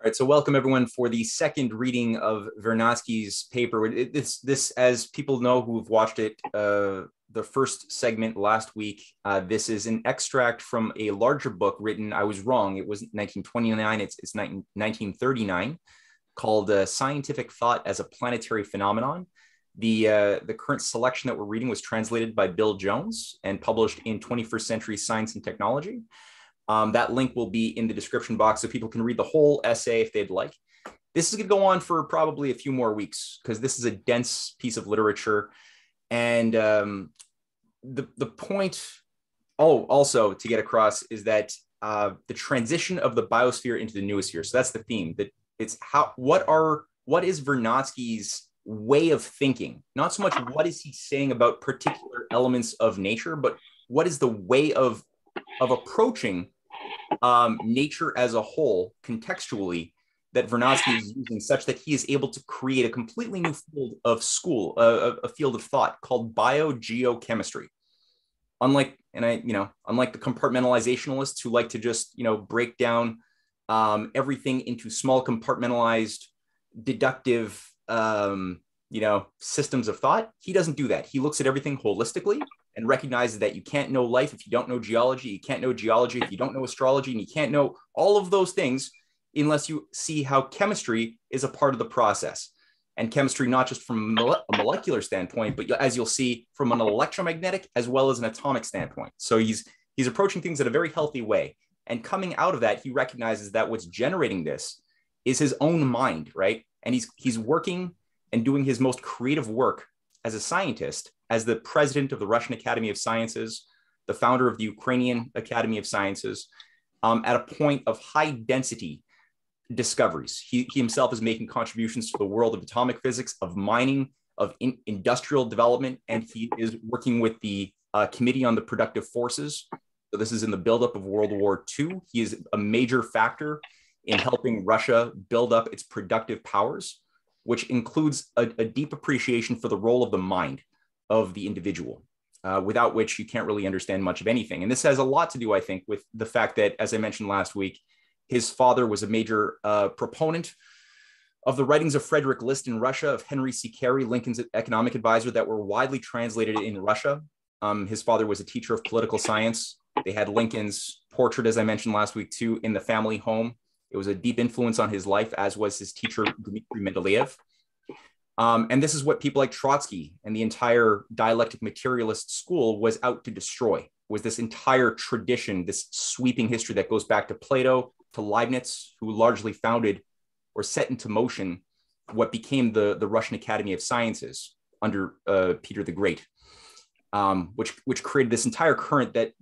All right, so welcome everyone for the second reading of Vernadsky's paper. This, as people know who have watched it, the first segment last week, this is an extract from a larger book written, I was wrong, it was 1929, it's 1939, called Scientific Thought as a Planetary Phenomenon. The current selection that we're reading was translated by Bill Jones and published in 21st Century Science and Technology. That link will be in the description box so people can read the whole essay if they'd like. This is going to go on for probably a few more weeks because this is a dense piece of literature. And the point, also to get across is that the transition of the biosphere into the noosphere. So that's the theme. That it's what is Vernadsky's way of thinking? Not so much what is he saying about particular elements of nature, but what is the way of approaching nature as a whole contextually that Vernadsky is using, such that he is able to create a completely new field of a field of thought called biogeochemistry. Unlike the compartmentalizationalists who like to just break down everything into small compartmentalized deductive systems of thought, he doesn't do that. He looks at everything holistically and recognizes that you can't know life if you don't know geology, you can't know geology if you don't know astrology, and you can't know all of those things unless you see how chemistry is a part of the process. And chemistry, not just from a molecular standpoint, but as you'll see, from an electromagnetic as well as an atomic standpoint. So he's approaching things in a very healthy way. And coming out of that, he recognizes that what's generating this is his own mind, right? And he's working and doing his most creative work as a scientist, as the president of the Russian Academy of Sciences, the founder of the Ukrainian Academy of Sciences, at a point of high density discoveries. He himself is making contributions to the world of atomic physics, of mining, of industrial development, and he is working with the Committee on the Productive Forces. So this is in the buildup of World War II. He is a major factor in helping Russia build up its productive powers, which includes a deep appreciation for the role of the mind of the individual, without which you can't really understand much of anything. And this has a lot to do, I think, with the fact that, as I mentioned last week, his father was a major proponent of the writings of Frederick List in Russia, of Henry C. Carey, Lincoln's economic advisor, that were widely translated in Russia. His father was a teacher of political science. They had Lincoln's portrait, as I mentioned last week, too, in the family home. It was a deep influence on his life, as was his teacher, Dmitry Mendeleev. And this is what people like Trotsky and the entire dialectic materialist school was out to destroy, was this entire tradition, this sweeping history that goes back to Plato, to Leibniz, who largely founded or set into motion what became the Russian Academy of Sciences under Peter the Great, which created this entire current that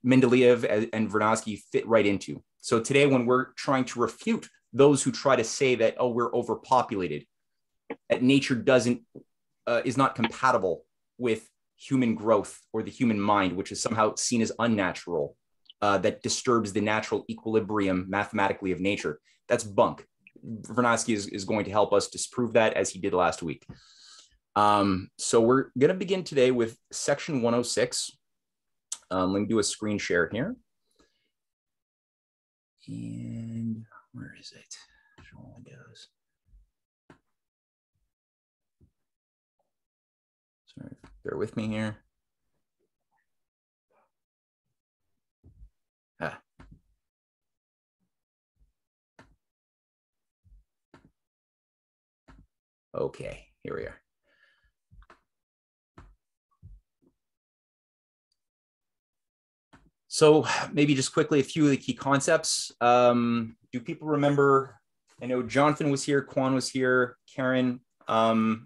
Mendeleev and Vernadsky fit right into. So today, when we're trying to refute those who try to say that, oh, we're overpopulated, that nature is not compatible with human growth or the human mind, which is somehow seen as unnatural, that disturbs the natural equilibrium mathematically of nature, that's bunk. Vernadsky is going to help us disprove that, as he did last week. So we're going to begin today with section 106. Let me do a screen share here. And where is it? Show windows. Sorry, bear with me here. Okay, here we are. So maybe just quickly, a few of the key concepts. Do people remember, I know Jonathan was here, Kwan was here, Karen, and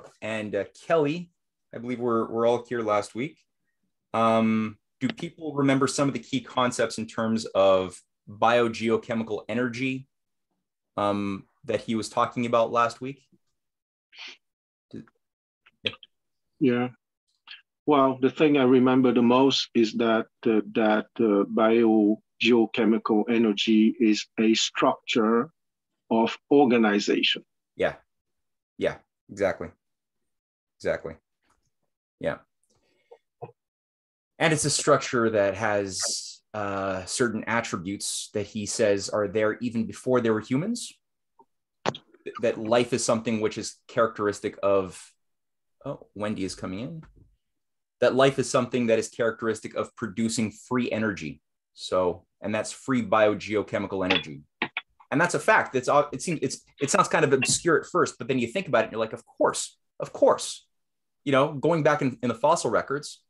Kelly, I believe we're all here last week. Do people remember some of the key concepts in terms of biogeochemical energy that he was talking about last week? Yeah. Well, the thing I remember the most is that biogeochemical energy is a structure of organization. Yeah, exactly. Yeah. And it's a structure that has certain attributes that he says are there even before there were humans. that life is something which is characteristic of, oh, Wendy is coming in. That life is something that is characteristic of producing free energy. So, and that's free biogeochemical energy. And that's a fact. It sounds kind of obscure at first, but then you think about it and you're like, of course. Going back in the fossil records,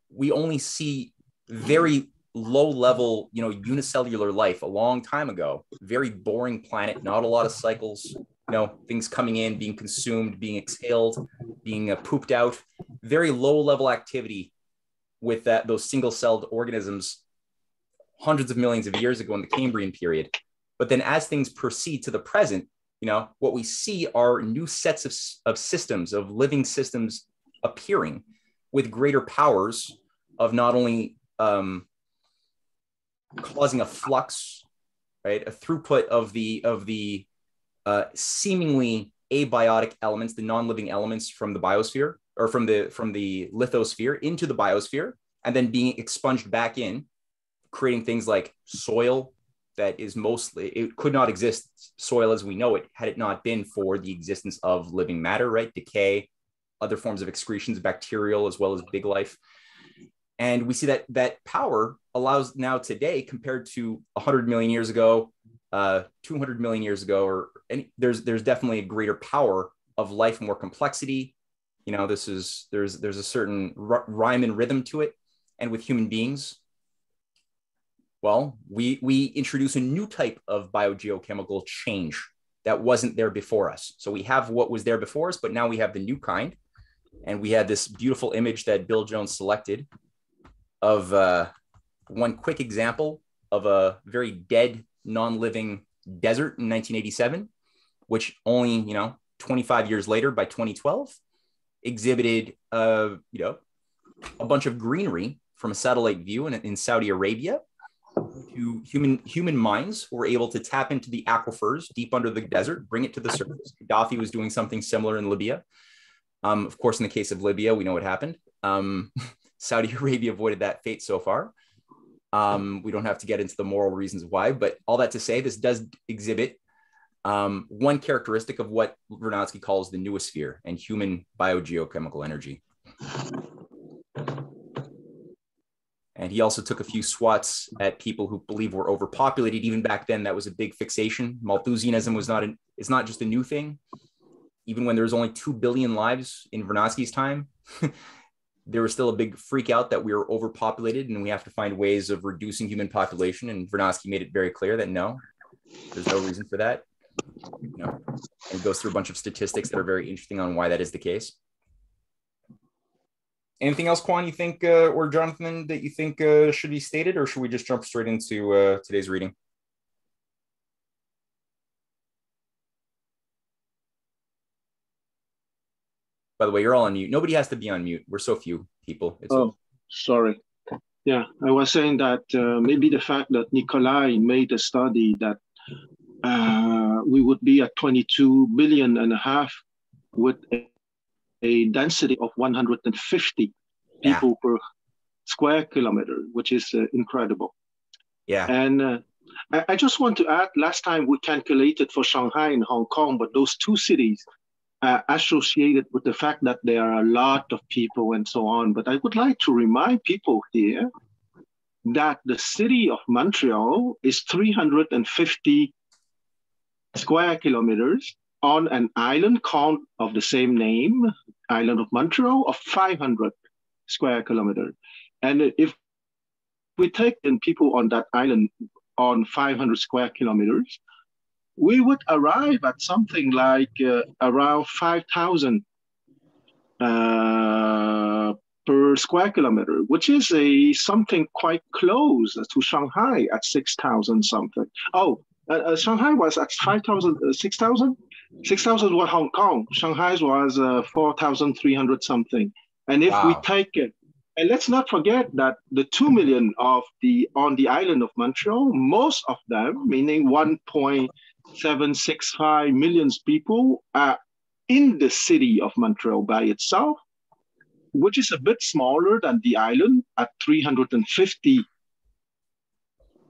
we only see very low level, unicellular life a long time ago. Very boring planet, not a lot of cycles, things coming in, being consumed, being exhaled, being pooped out. Very low level activity with those single-celled organisms hundreds of millions of years ago in the Cambrian period. But then as things proceed to the present, what we see are new sets of systems, of living systems appearing with greater powers of not only causing a flux, right, a throughput of the seemingly abiotic elements, the non-living elements from the biosphere or from the lithosphere into the biosphere, and then being expunged back in, creating things like soil that is it could not exist, soil as we know it, had it not been for the existence of living matter, right? Decay, other forms of excretions, bacterial as well as big life. And we see that power allows now today, compared to 100 million years ago, 200 million years ago, there's definitely a greater power of life, more complexity. There's a certain rhyme and rhythm to it. And with human beings, well, we introduce a new type of biogeochemical change that wasn't there before us. So we have what was there before us, but now we have the new kind. And we had this beautiful image that Bill Jones selected of one quick example of a very dead, non-living desert in 1987, which only, 25 years later, by 2012, exhibited, a bunch of greenery from a satellite view in Saudi Arabia. Human minds were able to tap into the aquifers deep under the desert, bring it to the surface. Gaddafi was doing something similar in Libya. Of course, in the case of Libya, we know what happened. Saudi Arabia avoided that fate so far. We don't have to get into the moral reasons why, but all that to say, this does exhibit one characteristic of what Vernadsky calls the noosphere and human biogeochemical energy. And he also took a few swats at people who believe we're overpopulated. Even back then, that was a big fixation. Malthusianism it's not just a new thing. Even when there was only 2 billion lives in Vernadsky's time, there was still a big freak out that we were overpopulated and we have to find ways of reducing human population. And Vernadsky made it very clear that no, there's no reason for that. And goes through a bunch of statistics that are very interesting on why that is the case. Anything else, Quan, you think, or Jonathan, that you think should be stated, or should we just jump straight into today's reading? By the way, you're all on mute. Nobody has to be on mute. We're so few people. Sorry. Yeah, I was saying that maybe the fact that Nikolai made a study that we would be at 22 billion and a half with a density of 150 people per square kilometer, which is incredible. Yeah. And I just want to add, last time we calculated for Shanghai and Hong Kong, but those two cities are associated with the fact that there are a lot of people and so on. But I would like to remind people here that the city of Montreal is 350 square kilometers on an island called of the same name, Island of Montreal, of 500 square kilometers. And if we take in people on that island on 500 square kilometers, we would arrive at something like around 5,000 per square kilometer, which is something quite close to Shanghai at 6,000 something. Shanghai was at 5,000, 6,000? 6,000 was Hong Kong. Shanghai's was 4,300 something. And if we take it, and let's not forget that the 2 million on the island of Montreal, most of them, meaning 1.765 million people, are in the city of Montreal by itself, which is a bit smaller than the island at 350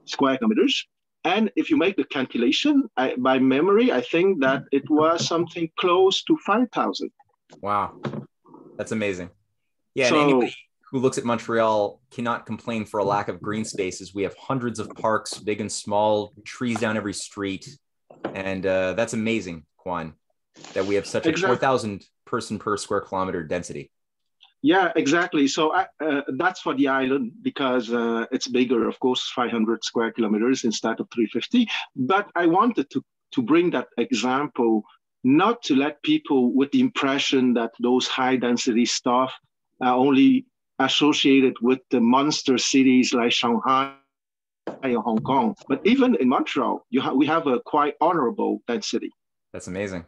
square kilometers. And if you make the calculation, by memory, I think that it was something close to 5,000. Wow, that's amazing. Yeah, and So, anybody who looks at Montreal cannot complain for a lack of green spaces. We have hundreds of parks, big and small, trees down every street. And that's amazing, Kwan, that we have such a 4,000 person per square kilometer density. Yeah, exactly. So that's for the island because it's bigger, of course, 500 square kilometers instead of 350. But I wanted to bring that example, not to let people with the impression that those high density stuff are only associated with the monster cities like Shanghai or Hong Kong. But even in Montreal, we have a quite honorable density. That's amazing.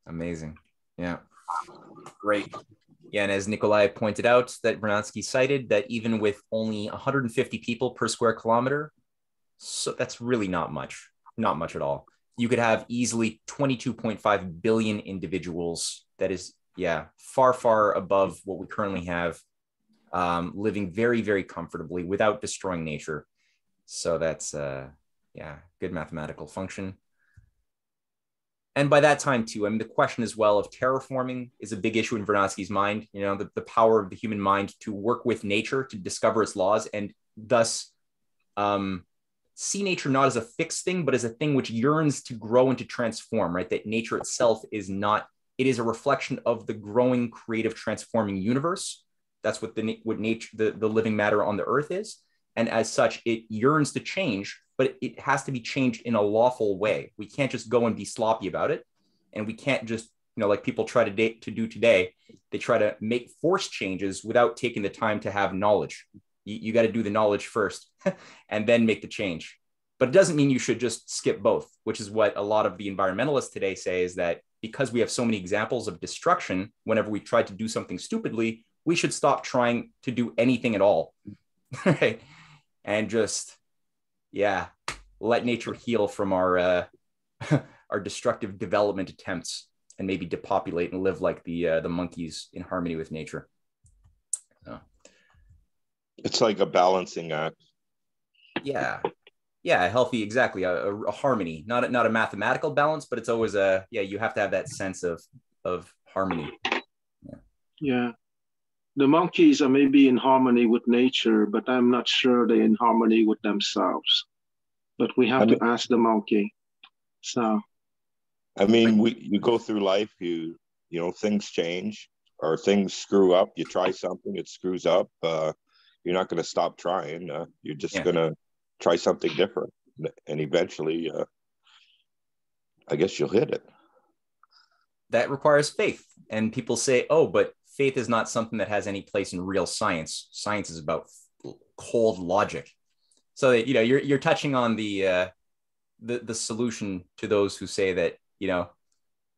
Amazing. Yeah. Great. Yeah, and as Nikolai pointed out, that Vernadsky cited that even with only 150 people per square kilometer, so that's really not much at all. You could have easily 22.5 billion individuals. That is, yeah, far, far above what we currently have, living very, very comfortably without destroying nature. So that's, yeah, good mathematical function. And by that time, too, I mean, the question as well of terraforming is a big issue in Vernadsky's mind, you know, the power of the human mind to work with nature, to discover its laws, and thus see nature not as a fixed thing, but as a thing which yearns to grow and to transform, right? That nature itself is not, it is a reflection of the growing, creative, transforming universe. That's what nature, the living matter on the earth is. And as such, it yearns to change, but it has to be changed in a lawful way. We can't just go and be sloppy about it. And we can't just, you know, like people try to do today, they try to make forced changes without taking the time to have knowledge. You got to do the knowledge first and then make the change. But it doesn't mean you should just skip both, which is what a lot of the environmentalists today say, is that because we have so many examples of destruction, whenever we try to do something stupidly, we should stop trying to do anything at all. Right? And just, yeah, let nature heal from our our destructive development attempts, and maybe depopulate and live like the monkeys in harmony with nature. So. It's like a balancing act. Yeah, yeah, healthy, exactly, a harmony, not a mathematical balance, but it's always you have to have that sense of harmony. Yeah. The monkeys are maybe in harmony with nature, but I'm not sure they're in harmony with themselves. But we have to ask the monkey. So, I mean, you go through life, you know, things change or things screw up. You try something, it screws up. You're not going to stop trying. You're just going to try something different, and eventually, I guess you'll hit it. That requires faith, and people say, "Oh, but faith is not something that has any place in real science. Science is about cold logic." So that, you know, you're touching on the solution to those who say that, you know,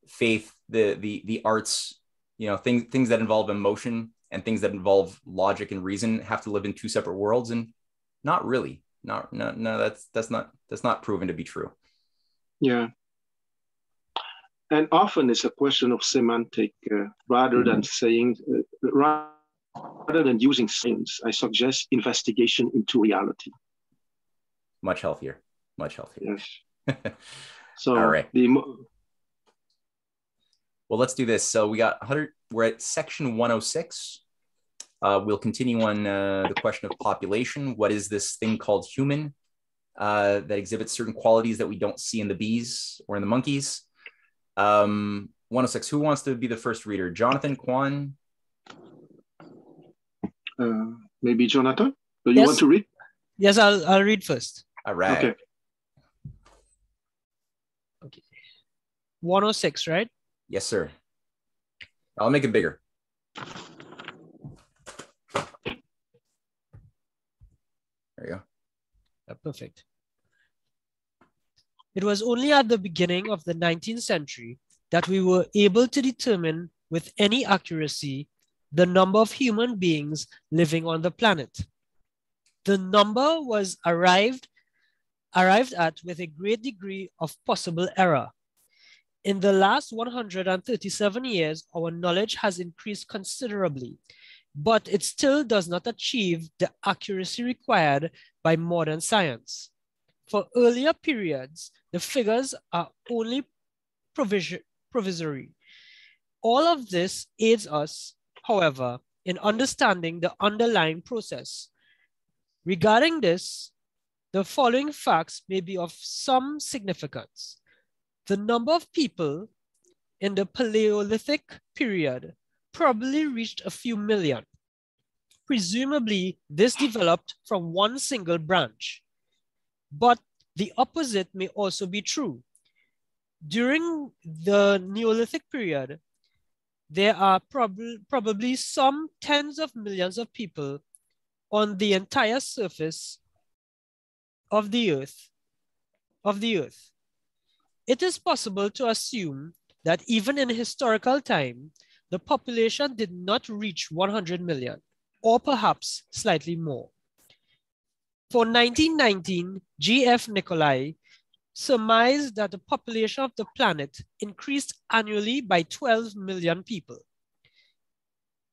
faith, the arts, you know, things that involve emotion and things that involve logic and reason have to live in two separate worlds, and not really. No, that's not proven to be true. Yeah. And often it's a question of semantic, rather than saying, rather than using science, I suggest investigation into reality. Much healthier. Yes. So, all right. Well, let's do this. So we got 100. We're at section 106. We'll continue on the question of population. What is this thing called human that exhibits certain qualities that we don't see in the bees or in the monkeys? 106. Who wants to be the first reader? Jonathan, Kwan? Maybe Jonathan. Do you want to read? Yes, I'll read first. All right. Okay. 106, right? Yes, sir. I'll make it bigger. There you go. Perfect. It was only at the beginning of the 19th century that we were able to determine with any accuracy the number of human beings living on the planet. The number was arrived at with a great degree of possible error. In the last 137 years, our knowledge has increased considerably, but it still does not achieve the accuracy required by modern science. For earlier periods, the figures are only provisory. All of this aids us, however, in understanding the underlying process. Regarding this, the following facts may be of some significance. The number of people in the Paleolithic period probably reached a few million. Presumably, this developed from one single branch. But the opposite may also be true. During the Neolithic period, there are probably some tens of millions of people on the entire surface of the earth. It is possible to assume that even in historical time, the population did not reach 100 million, or perhaps slightly more. For 1919, G.F. Nicolai surmised that the population of the planet increased annually by 12 million people.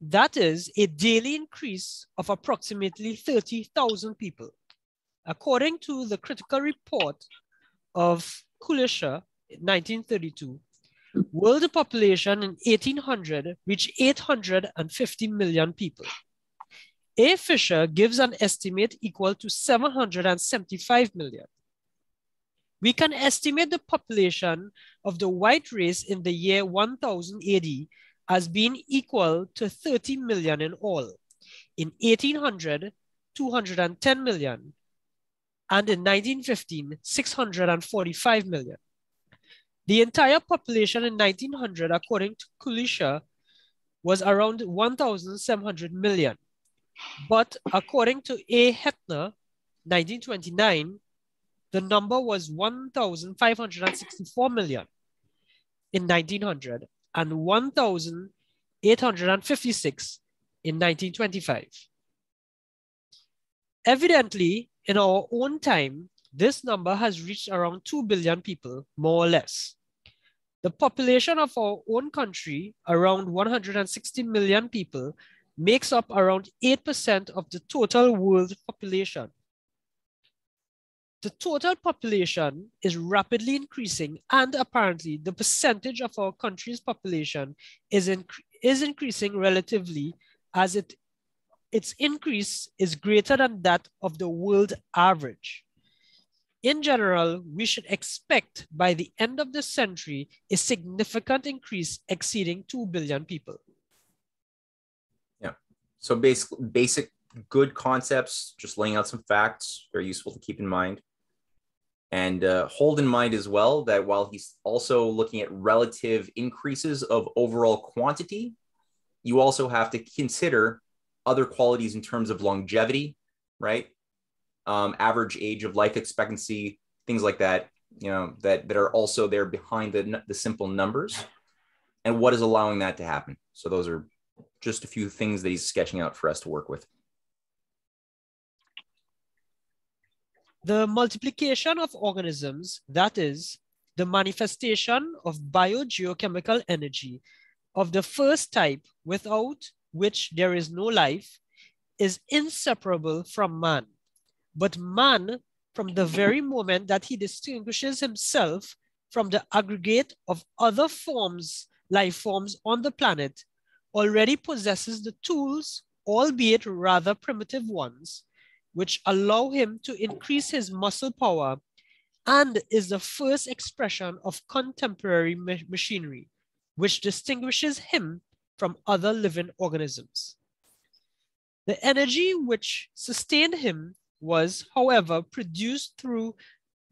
That is a daily increase of approximately 30,000 people. According to the critical report of Kulisha in 1932, world population in 1800 reached 850 million people. A. Fisher gives an estimate equal to 775 million. We can estimate the population of the white race in the year 1000 AD as being equal to 30 million in all. In 1800, 210 million, and in 1915, 645 million. The entire population in 1900, according to Kulisha, was around 1,700 million. But according to A. Hetner, 1929, the number was 1,564 million in 1900 and 1,856 in 1925. Evidently, in our own time, this number has reached around 2 billion people, more or less. The population of our own country, around 160 million people, makes up around 8% of the total world population. The total population is rapidly increasing, and apparently the percentage of our country's population is increasing relatively as its increase is greater than that of the world average. In general, we should expect by the end of the century a significant increase exceeding 2 billion people. Yeah, so basic good concepts, just laying out some facts, very useful to keep in mind. And hold in mind as well that while he's also looking at relative increases of overall quantity, you also have to consider other qualities in terms of longevity, right? Average age of life expectancy, things like that, you know, that are also there behind the simple numbers, and what is allowing that to happen. So those are just a few things that he's sketching out for us to work with. The multiplication of organisms, that is, the manifestation of biogeochemical energy of the first type without which there is no life, is inseparable from man. But man, from the very moment that he distinguishes himself from the aggregate of other life forms on the planet, already possesses the tools, albeit rather primitive ones, which allow him to increase his muscle power, and is the first expression of contemporary machinery, which distinguishes him from other living organisms. The energy which sustained him was, however, produced through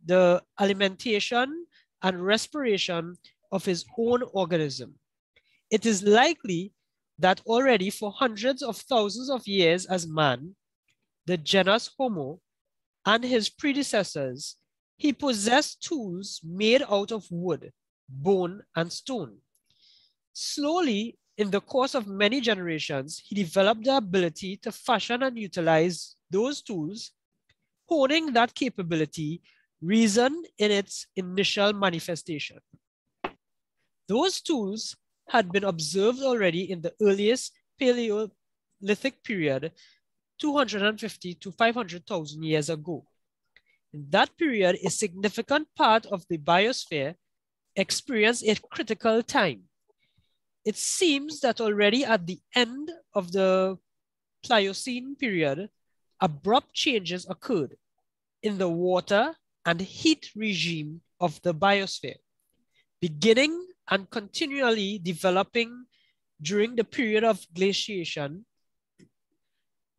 the alimentation and respiration of his own organism. It is likely that already for hundreds of thousands of years as man, the genus Homo, and his predecessors, he possessed tools made out of wood, bone, and stone. Slowly, in the course of many generations, he developed the ability to fashion and utilize those tools, honing that capability, reason in its initial manifestation. Those tools had been observed already in the earliest Paleolithic period, 250 to 500,000 years ago. In that period, a significant part of the biosphere experienced a critical time. It seems that already at the end of the Pliocene period, abrupt changes occurred in the water and heat regime of the biosphere, beginning and continually developing during the period of glaciation.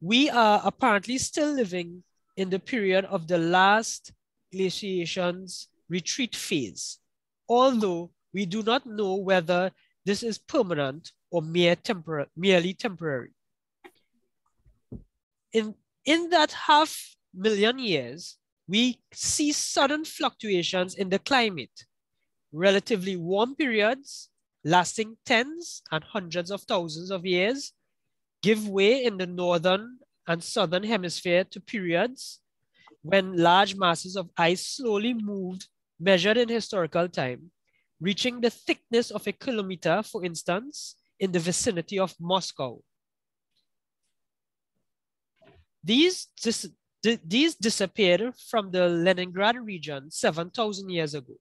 We are apparently still living in the period of the last glaciation's retreat phase, although we do not know whether this is permanent or merely temporary. In that 500,000 years, we see sudden fluctuations in the climate, relatively warm periods lasting tens and hundreds of thousands of years give way in the northern and southern hemisphere to periods when large masses of ice slowly moved, measured in historical time, reaching the thickness of a kilometer, for instance, in the vicinity of Moscow. These disappeared from the Leningrad region 7,000 years ago,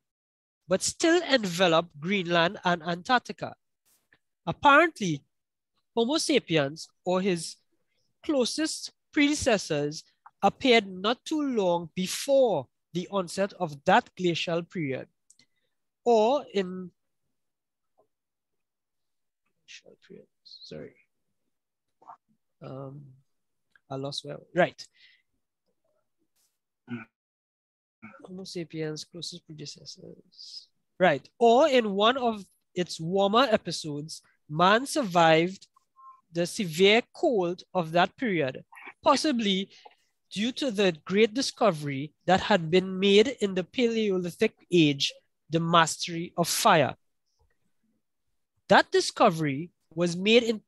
but still envelop Greenland and Antarctica. Apparently, Homo sapiens, or his closest predecessors, appeared not too long before the onset of that glacial period, or in sorry, I lost where, right. Homo sapiens, closest predecessors. Right, or in one of its warmer episodes, man survived the severe cold of that period, possibly due to the great discovery that had been made in the Paleolithic age, the mastery of fire. That discovery was made in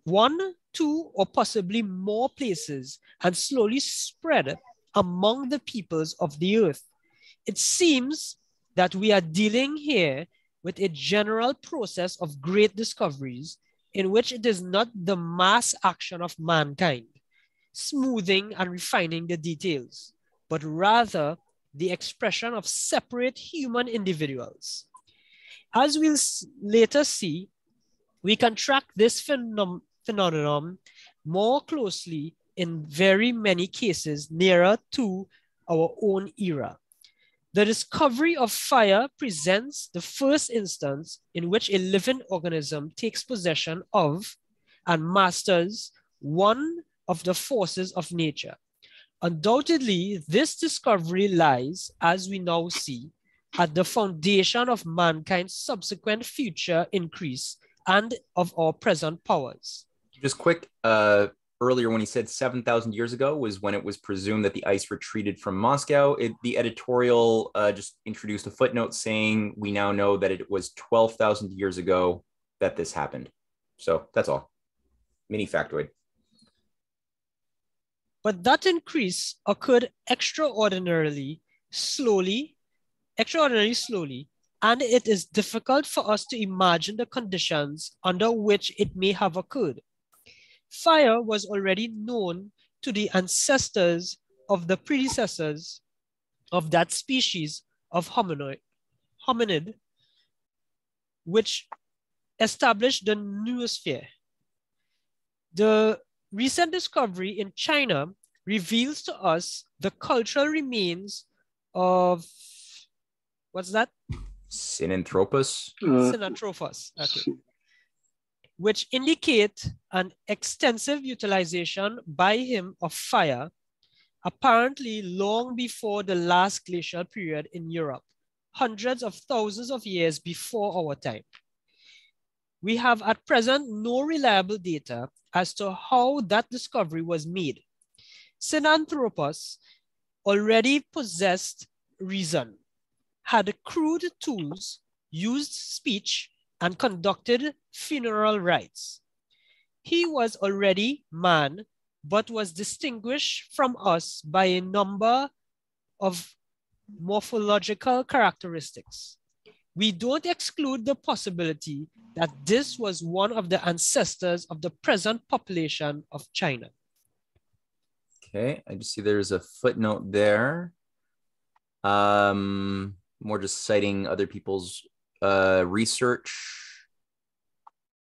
one, two, or possibly more places and slowly spread among the peoples of the earth. It seems that we are dealing here with a general process of great discoveries in which it is not the mass action of mankind, smoothing and refining the details, but rather the expression of separate human individuals. As we'll later see, we can track this phenomenon more closely in very many cases nearer to our own era. The discovery of fire presents the first instance in which a living organism takes possession of and masters one of the forces of nature. Undoubtedly, this discovery lies, as we now see, at the foundation of mankind's subsequent future increase and of our present powers. Just quick, earlier when he said 7,000 years ago was when it was presumed that the ice retreated from Moscow. The editorial just introduced a footnote saying we now know that it was 12,000 years ago that this happened. So that's all. Mini factoid. But that increase occurred extraordinarily slowly, and it is difficult for us to imagine the conditions under which it may have occurred. Fire was already known to the ancestors of the predecessors of that species of hominid, which established the noosphere. The recent discovery in China reveals to us the cultural remains of, what's that? Sinanthropus. Sinanthropus, okay. Which indicate an extensive utilization by him of fire, apparently long before the last glacial period in Europe, hundreds of thousands of years before our time. We have at present no reliable data as to how that discovery was made. Sinanthropus already possessed reason, had crude tools, used speech, and conducted funeral rites. He was already man, but was distinguished from us by a number of morphological characteristics. We don't exclude the possibility that this was one of the ancestors of the present population of China. Okay, I just see there's a footnote there. More just citing other people's research.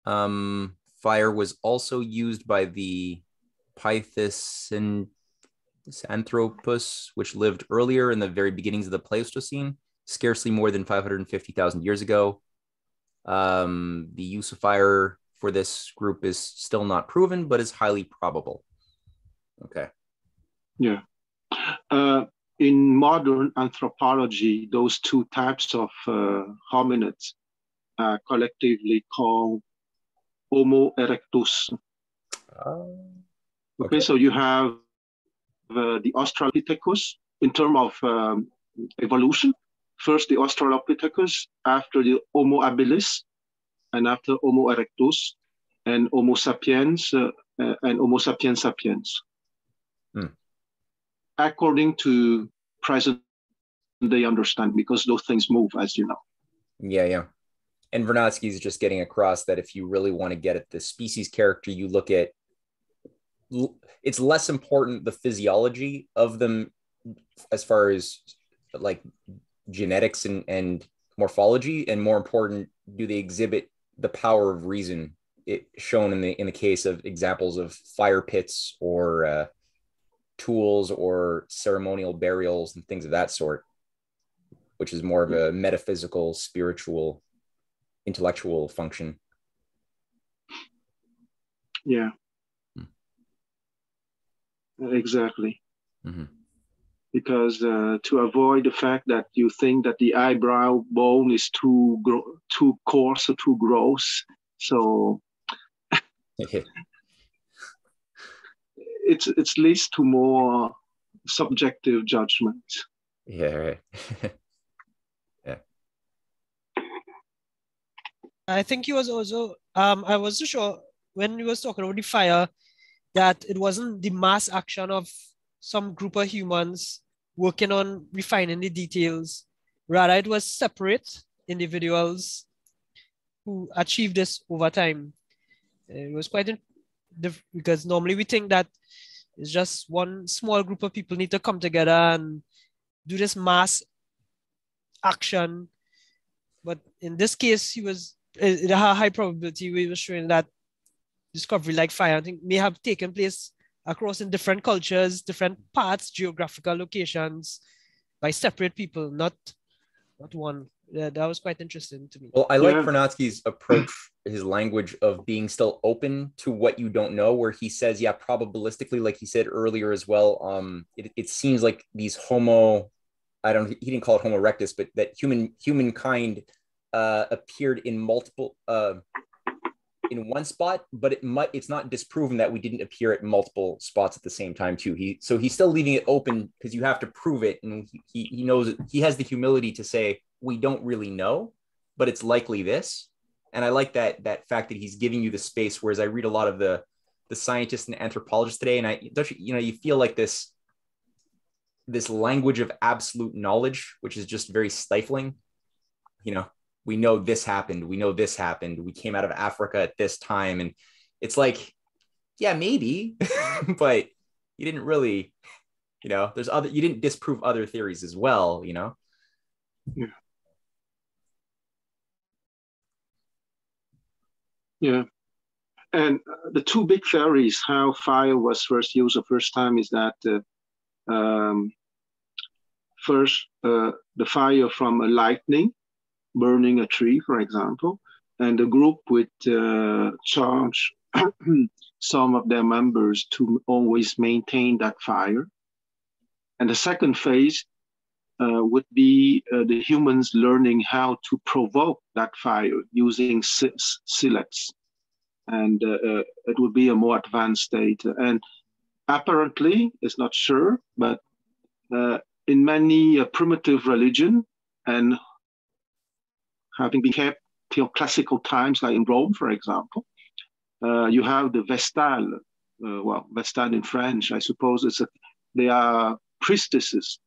Fire was also used by the Pithecanthropus, which lived earlier in the very beginnings of the Pleistocene, scarcely more than 550,000 years ago. The use of fire for this group is still not proven, but is highly probable. Okay. Yeah. In modern anthropology, those two types of hominids are collectively called Homo erectus. Okay, so you have the Australopithecus in terms of evolution. First the Australopithecus, after the Homo habilis, and after Homo erectus, and Homo sapiens, and Homo sapiens sapiens. According to present day understanding, because those things move, as you know. Yeah. And Vernadsky is just getting across that if you really want to get at the species character, you look at, it's less important the physiology of them as far as like genetics and morphology, and more important, do they exhibit the power of reason, it shown in the case of examples of fire pits or tools or ceremonial burials and things of that sort, which is more of a metaphysical, spiritual, intellectual function. Yeah. Exactly. Because to avoid the fact that you think that the eyebrow bone is too coarse or too gross, so it leads to more subjective judgment. Yeah, right. Yeah. I think he was also, I wasn't sure when he was talking about the fire, that it wasn't the mass action of some group of humans working on refining the details. Rather, it was separate individuals who achieved this over time. It was quite because normally we think that it's just one small group of people need to come together and do this mass action. But in this case, it had a high probability. We were showing that discovery like fire, I think, may have taken place across in different cultures, different parts, geographical locations, by separate people, not one. Yeah, that was quite interesting to me. Well, I like Vernadsky's approach, his language of being still open to what you don't know, where he says, yeah, probabilistically, like he said earlier as well, it seems like these he didn't call it Homo erectus, but that humankind appeared in multiple, in one spot, but it's not disproven that we didn't appear at multiple spots at the same time too. So he's still leaving it open because you have to prove it, and he knows he has the humility to say we don't really know, but it's likely this. And I like that fact that he's giving you the space. Whereas I read a lot of the scientists and anthropologists today, and you feel like this language of absolute knowledge, which is just very stifling. We know this happened. We know this happened. We came out of Africa at this time. And it's like, yeah, maybe, but you didn't really, you didn't disprove other theories as well, Yeah. Yeah. And the two big theories, how fire was first used the first time, is that first, the fire from a lightning, burning a tree, for example, and the group would charge some of their members to always maintain that fire. And the second phase would be the humans learning how to provoke that fire using silets. And it would be a more advanced state. And apparently, it's not sure, but in many primitive religion, and having been kept till classical times, like in Rome, for example, you have the Vestale. Vestale in French, I suppose they are priestesses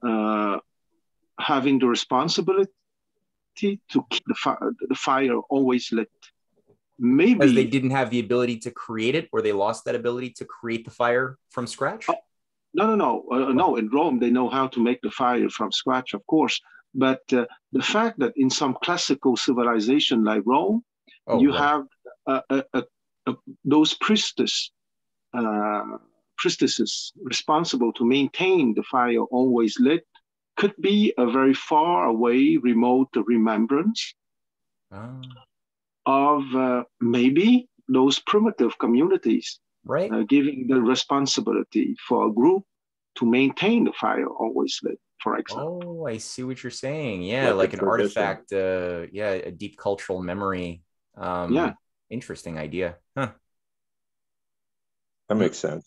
having the responsibility to keep the fire always lit. Maybe because they didn't have the ability to create it, or they lost that ability to create the fire from scratch. No. In Rome, they know how to make the fire from scratch, of course. But the fact that in some classical civilization like Rome, you have those priestesses responsible to maintain the fire always lit could be a very far away, remote remembrance of maybe those primitive communities, right? Giving the responsibility for a group to maintain the fire always lit, for example. Oh, I see what you're saying. Yeah, like an artifact. A deep cultural memory. Interesting idea. Huh. That makes sense.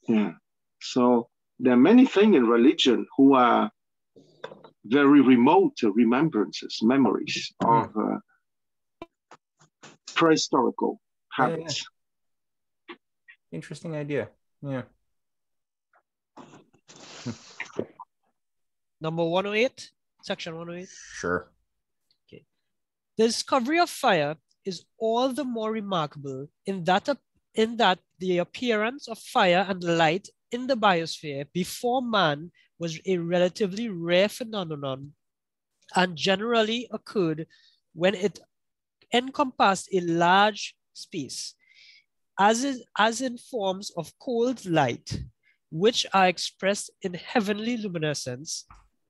Yeah. So there are many things in religion who are very remote remembrances, memories of prehistorical habits. Yeah. Interesting idea. Yeah. Number 108, section 108. Sure. Okay. The discovery of fire is all the more remarkable in that the appearance of fire and light in the biosphere before man was a relatively rare phenomenon and generally occurred when it encompassed a large space, as in forms of cold light, which are expressed in heavenly luminescence,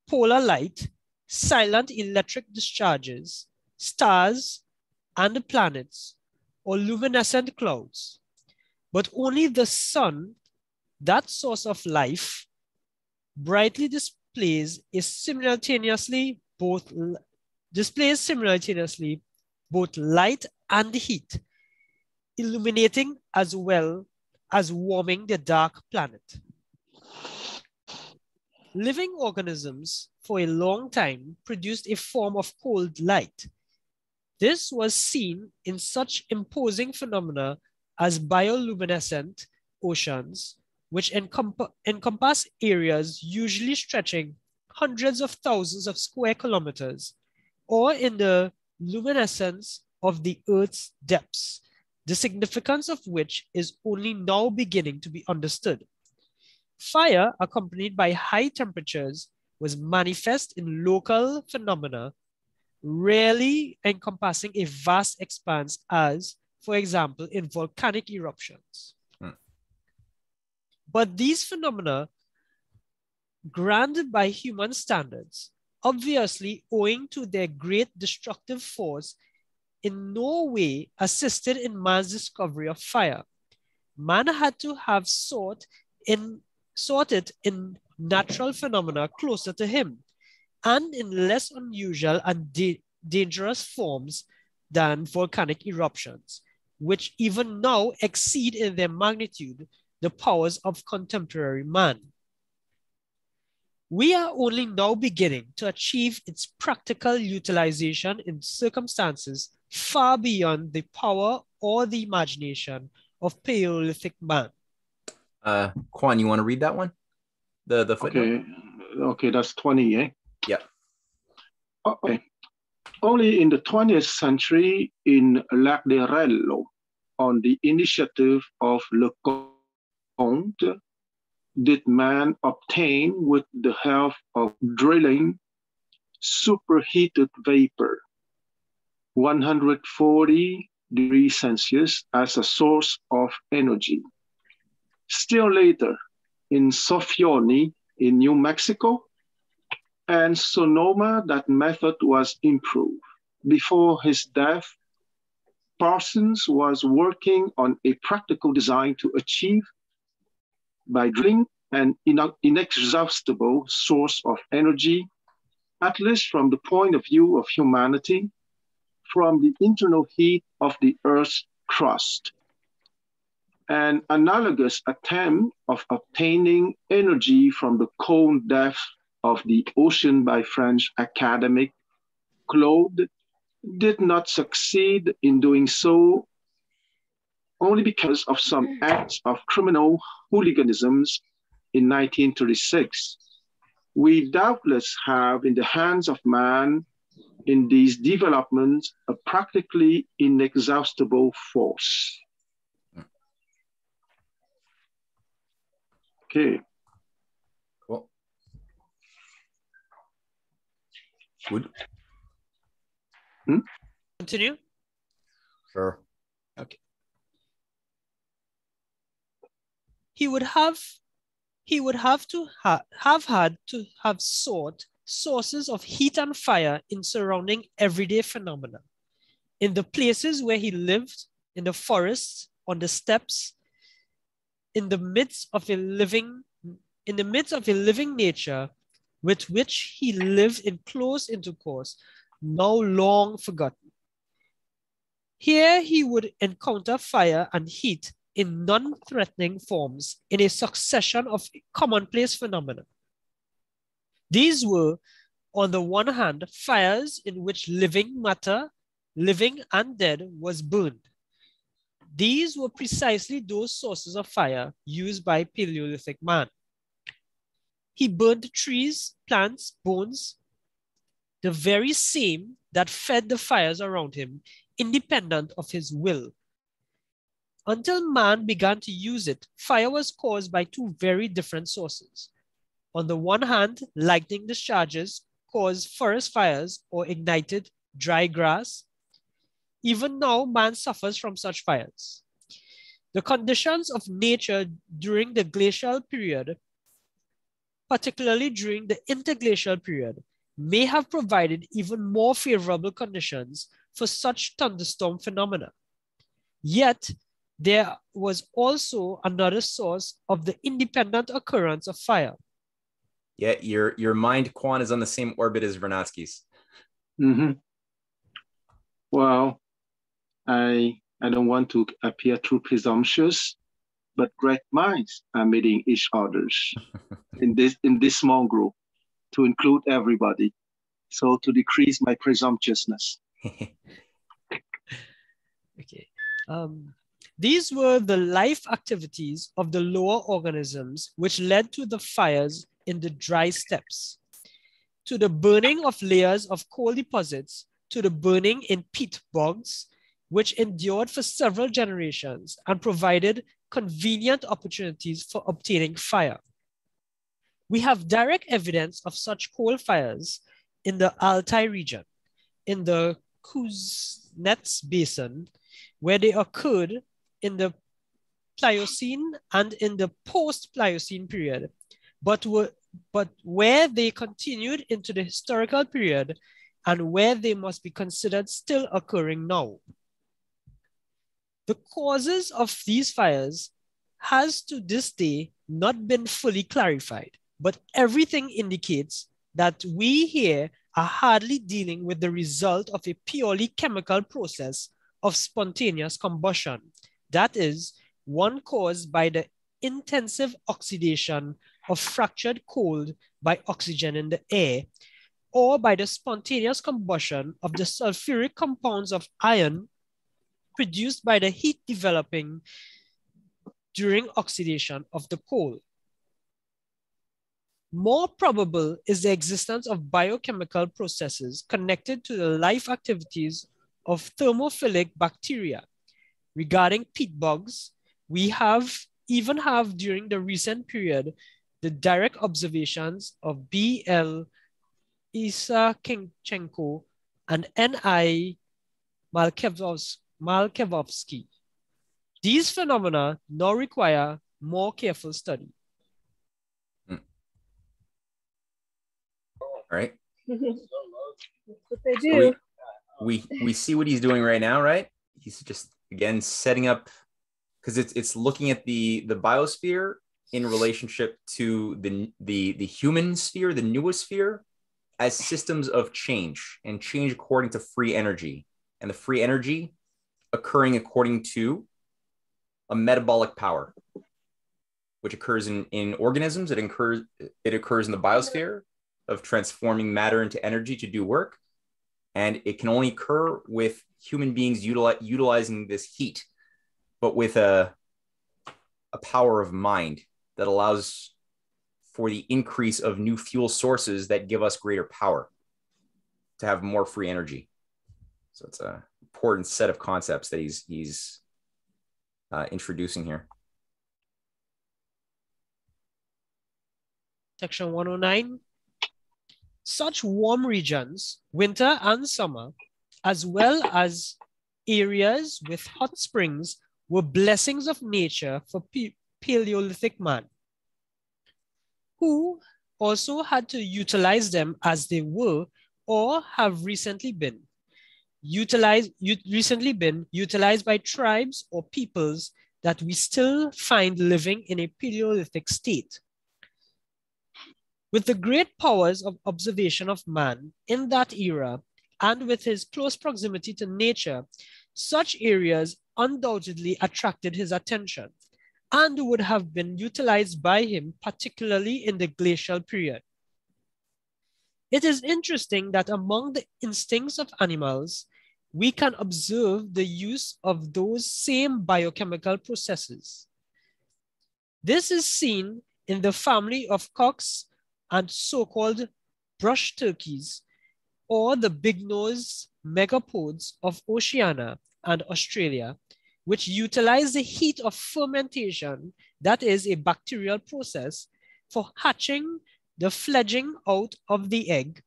polar light, silent electric discharges, stars, and planets, or luminescent clouds. But only the sun, that source of life, brightly displays simultaneously both light and heat, illuminating as well as warming the dark planet. Living organisms for a long time produced a form of cold light. This was seen in such imposing phenomena as bioluminescent oceans, which encompass areas usually stretching hundreds of thousands of square kilometers, or in the luminescence of the Earth's depths, the significance of which is only now beginning to be understood. Fire, accompanied by high temperatures, was manifest in local phenomena, rarely encompassing a vast expanse as, for example, in volcanic eruptions. But these phenomena, granted by human standards, obviously owing to their great destructive force, in no way assisted in man's discovery of fire. Man had to have sought it in natural phenomena closer to him, and in less unusual and dangerous forms than volcanic eruptions, which even now exceed in their magnitude the powers of contemporary man. We are only now beginning to achieve its practical utilization in circumstances far beyond the power or the imagination of Paleolithic man. Quan, you want to read that one? The footnote? Okay, that's 20, eh? Yeah. Okay. Only in the 20th century in Lacderello, on the initiative of Leconte, did man obtain, with the help of drilling, superheated vapor, 140 degrees Celsius, as a source of energy. Still later, in Soffioni in New Mexico and Sonoma, that method was improved. Before his death, Parsons was working on a practical design to achieve, by drilling, an inexhaustible source of energy, at least from the point of view of humanity, from the internal heat of the Earth's crust. An analogous attempt of obtaining energy from the cold depth of the ocean by French academic Claude did not succeed in doing so, only because of some acts of criminal hooliganisms in 1936. We doubtless have in the hands of man in these developments a practically inexhaustible force. Okay. Would. Continue. Sure. Okay. He would have to have had to have sought sources of heat and fire in surrounding everyday phenomena. In the places where he lived, in the forests, on the steppes, in the midst of a living nature with which he lived in close intercourse, now long forgotten. Here he would encounter fire and heat in non-threatening forms in a succession of commonplace phenomena. These were, on the one hand, fires in which living matter, living and dead, was burned. These were precisely those sources of fire used by Paleolithic man. He burned trees, plants, bones, the very same that fed the fires around him, independent of his will. Until man began to use it, fire was caused by two very different sources. On the one hand, lightning discharges caused forest fires or ignited dry grass. Even now, man suffers from such fires. The conditions of nature during the glacial period, particularly during the interglacial period, may have provided even more favorable conditions for such thunderstorm phenomena. Yet, there was also another source of the independent occurrence of fire. Yeah, your mind, Quan, is on the same orbit as Vernadsky's. Mm-hmm. Well, I don't want to appear too presumptuous, but great minds are meeting each other's in this small group to include everybody. So to decrease my presumptuousness. Okay. These were the life activities of the lower organisms which led to the fires in the dry steppes, to the burning of layers of coal deposits, to the burning in peat bogs, which endured for several generations and provided convenient opportunities for obtaining fire. We have direct evidence of such coal fires in the Altai region, in the Kuznets Basin, where they occurred in the Pliocene and in the post-Pliocene period, but where they continued into the historical period and where they must be considered still occurring now. The causes of these fires has to this day not been fully clarified, but everything indicates that we here are hardly dealing with the result of a purely chemical process of spontaneous combustion. That is, one caused by the intensive oxidation of fractured coal by oxygen in the air, or by the spontaneous combustion of the sulfuric compounds of iron produced by the heat developing during oxidation of the coal. More probable is the existence of biochemical processes connected to the life activities of thermophilic bacteria. Regarding peat bogs, we even have during the recent period the direct observations of B.L. Isakenchenko and N.I. Malkevovsky. These phenomena now require more careful study. All right. That's what they do. So we see what he's doing right now, right? He's just again setting up, because it's looking at the biosphere in relationship to the human sphere, the noosphere, as systems of change, and change according to free energy, and the free energy occurring according to a metabolic power, which occurs in organisms. It occurs in the biosphere of transforming matter into energy to do work. And it can only occur with human beings utilizing this heat, but with a power of mind that allows for the increase of new fuel sources that give us greater power to have more free energy. So it's an important set of concepts that he's introducing here. Section 109. Such warm regions, winter and summer, as well as areas with hot springs, were blessings of nature for Paleolithic man, who also had to utilize them as they were or have recently been utilized by tribes or peoples that we still find living in a Paleolithic state. With the great powers of observation of man in that era, and with his close proximity to nature, such areas undoubtedly attracted his attention and would have been utilized by him, particularly in the glacial period. It is interesting that among the instincts of animals, we can observe the use of those same biochemical processes. This is seen in the family of cocks and so-called brush turkeys, or the big-nosed megapods of Oceania and Australia, which utilize the heat of fermentation, that is a bacterial process, for hatching the fledgling out of the egg,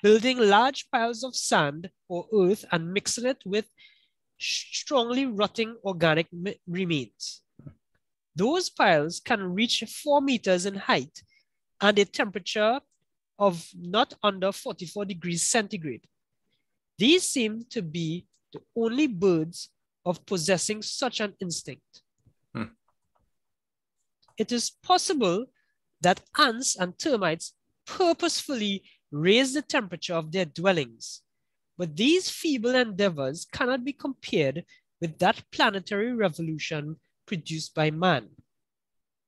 building large piles of sand or earth and mixing it with strongly rotting organic remains. Those piles can reach 4 meters in height and a temperature of not under 44 degrees centigrade. These seem to be the only birds of possessing such an instinct. It is possible that ants and termites purposefully raise the temperature of their dwellings, but these feeble endeavors cannot be compared with that planetary revolution produced by man.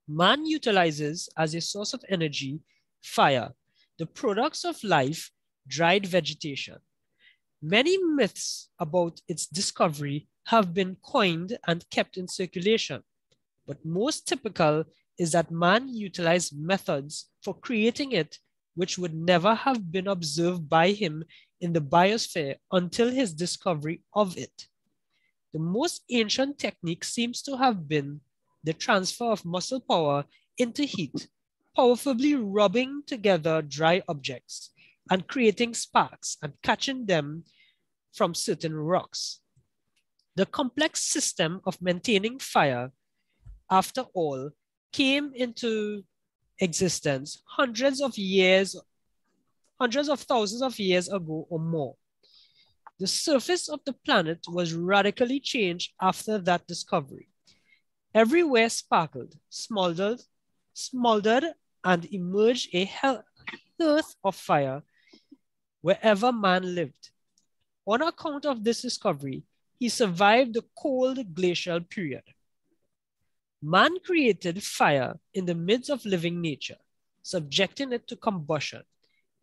Man utilizes as a source of energy fire, the products of life, dried vegetation. Many myths about its discovery have been coined and kept in circulation, but most typical is that man utilized methods for creating it which would never have been observed by him in the biosphere until his discovery of it. The most ancient technique seems to have been the transfer of muscle power into heat, powerfully rubbing together dry objects and creating sparks and catching them from certain rocks. The complex system of maintaining fire, after all, came into existence hundreds of thousands of years ago or more. The surface of the planet was radically changed after that discovery. Everywhere sparkled, smoldered, and emerged a hearth of fire wherever man lived. On account of this discovery, he survived the cold glacial period. Man created fire in the midst of living nature, subjecting it to combustion.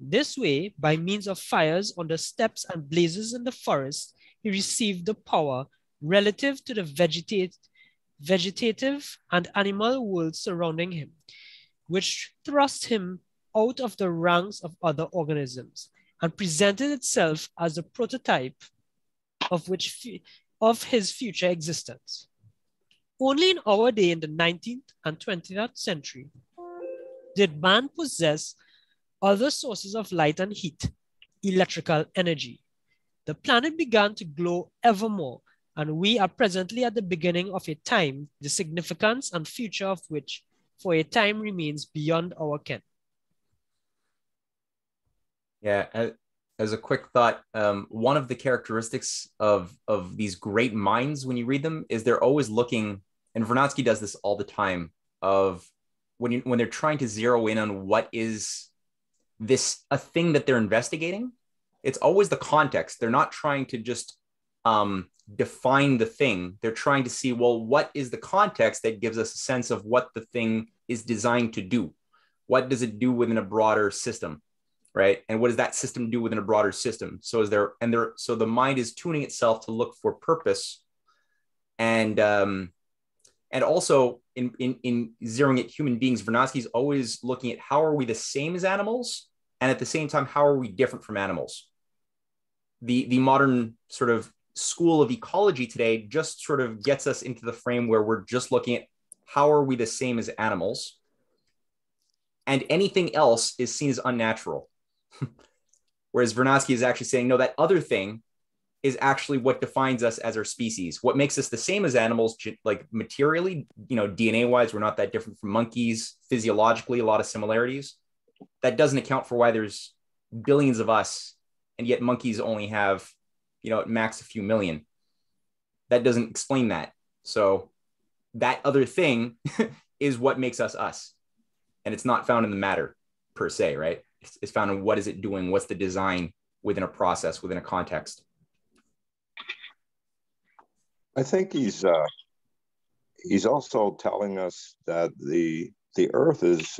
This way, by means of fires on the steppes and blazes in the forest, he received the power relative to the vegetative and animal world surrounding him, which thrust him out of the ranks of other organisms and presented itself as a prototype of his future existence. Only in our day, in the 19th and 20th century, did man possess other sources of light and heat, electrical energy. The planet began to glow ever more, and we are presently at the beginning of a time, the significance and future of which for a time remains beyond our ken. Yeah, as a quick thought, one of the characteristics of these great minds when you read them is they're always looking, and Vernadsky does this all the time, of when they're trying to zero in on what is a thing that they're investigating, it's always the context. They're not trying to just define the thing. They're trying to see, well, what is the context that gives us a sense of what the thing is designed to do? What does it do within a broader system, right? And what does that system do within a broader system? So the mind is tuning itself to look for purpose, and also in zeroing at human beings, Vernadsky's always looking at how are we the same as animals, and at the same time, how are we different from animals? The modern sort of school of ecology today just sort of gets us into the frame where we're just looking at how are we the same as animals, and anything else is seen as unnatural. Whereas Vernadsky is actually saying, no, that other thing is actually what defines us as our species. What makes us the same as animals, like materially, DNA wise, we're not that different from monkeys. Physiologically, a lot of similarities. That doesn't account for why there's billions of us, and yet monkeys only have, at max a few million. That doesn't explain that. So that other thing is what makes us us. And it's not found in the matter per se, right? It's found in what is it doing? What's the design within a process, within a context? I think he's also telling us that the Earth is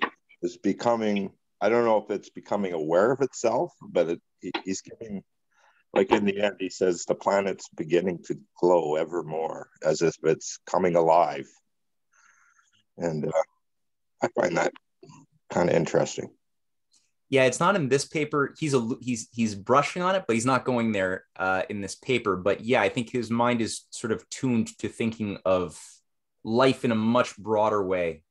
becoming, I don't know if it's becoming aware of itself, but he's giving, like in the end, he says the planet's beginning to glow ever more, as if it's coming alive. And I find that kind of interesting. Yeah, it's not in this paper. He's brushing on it, but he's not going there in this paper. But yeah, I think his mind is sort of tuned to thinking of life in a much broader way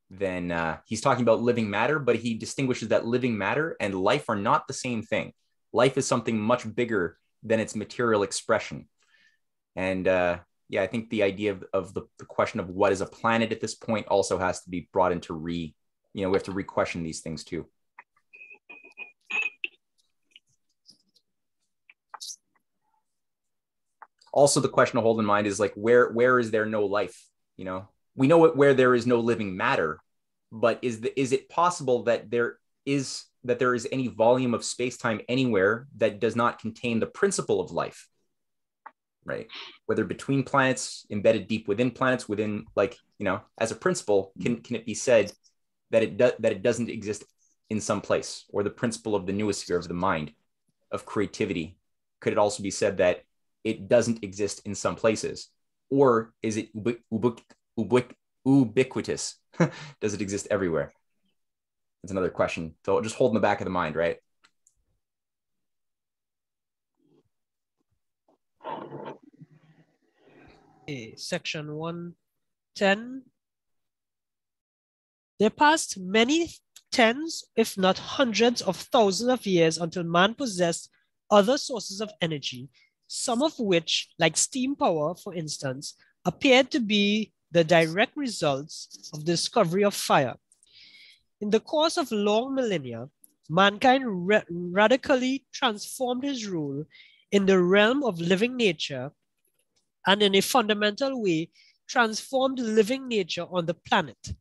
than he's talking about living matter, but he distinguishes that living matter and life are not the same thing. Life is something much bigger than its material expression. And yeah, I think the idea of the question of what is a planet at this point also has to be brought into we have to re-question these things too. Also, the question to hold in mind is like, where is there no life? We know where there is no living matter, but is it possible that there is any volume of space-time anywhere that does not contain the principle of life, right? Whether between planets, embedded deep within planets, within as a principle, can it be said that it doesn't exist in some place, or the principle of the noosphere of the mind, of creativity? Could it also be said that it doesn't exist in some places, or is it ubiquitous? Does it exist everywhere? That's another question. So just hold in the back of the mind, right? Okay, section 110. There passed many tens, if not hundreds of thousands of years until man possessed other sources of energy, some of which, like steam power, for instance, appeared to be the direct results of the discovery of fire. In the course of long millennia, mankind radically transformed his role in the realm of living nature, and in a fundamental way transformed living nature on the planet.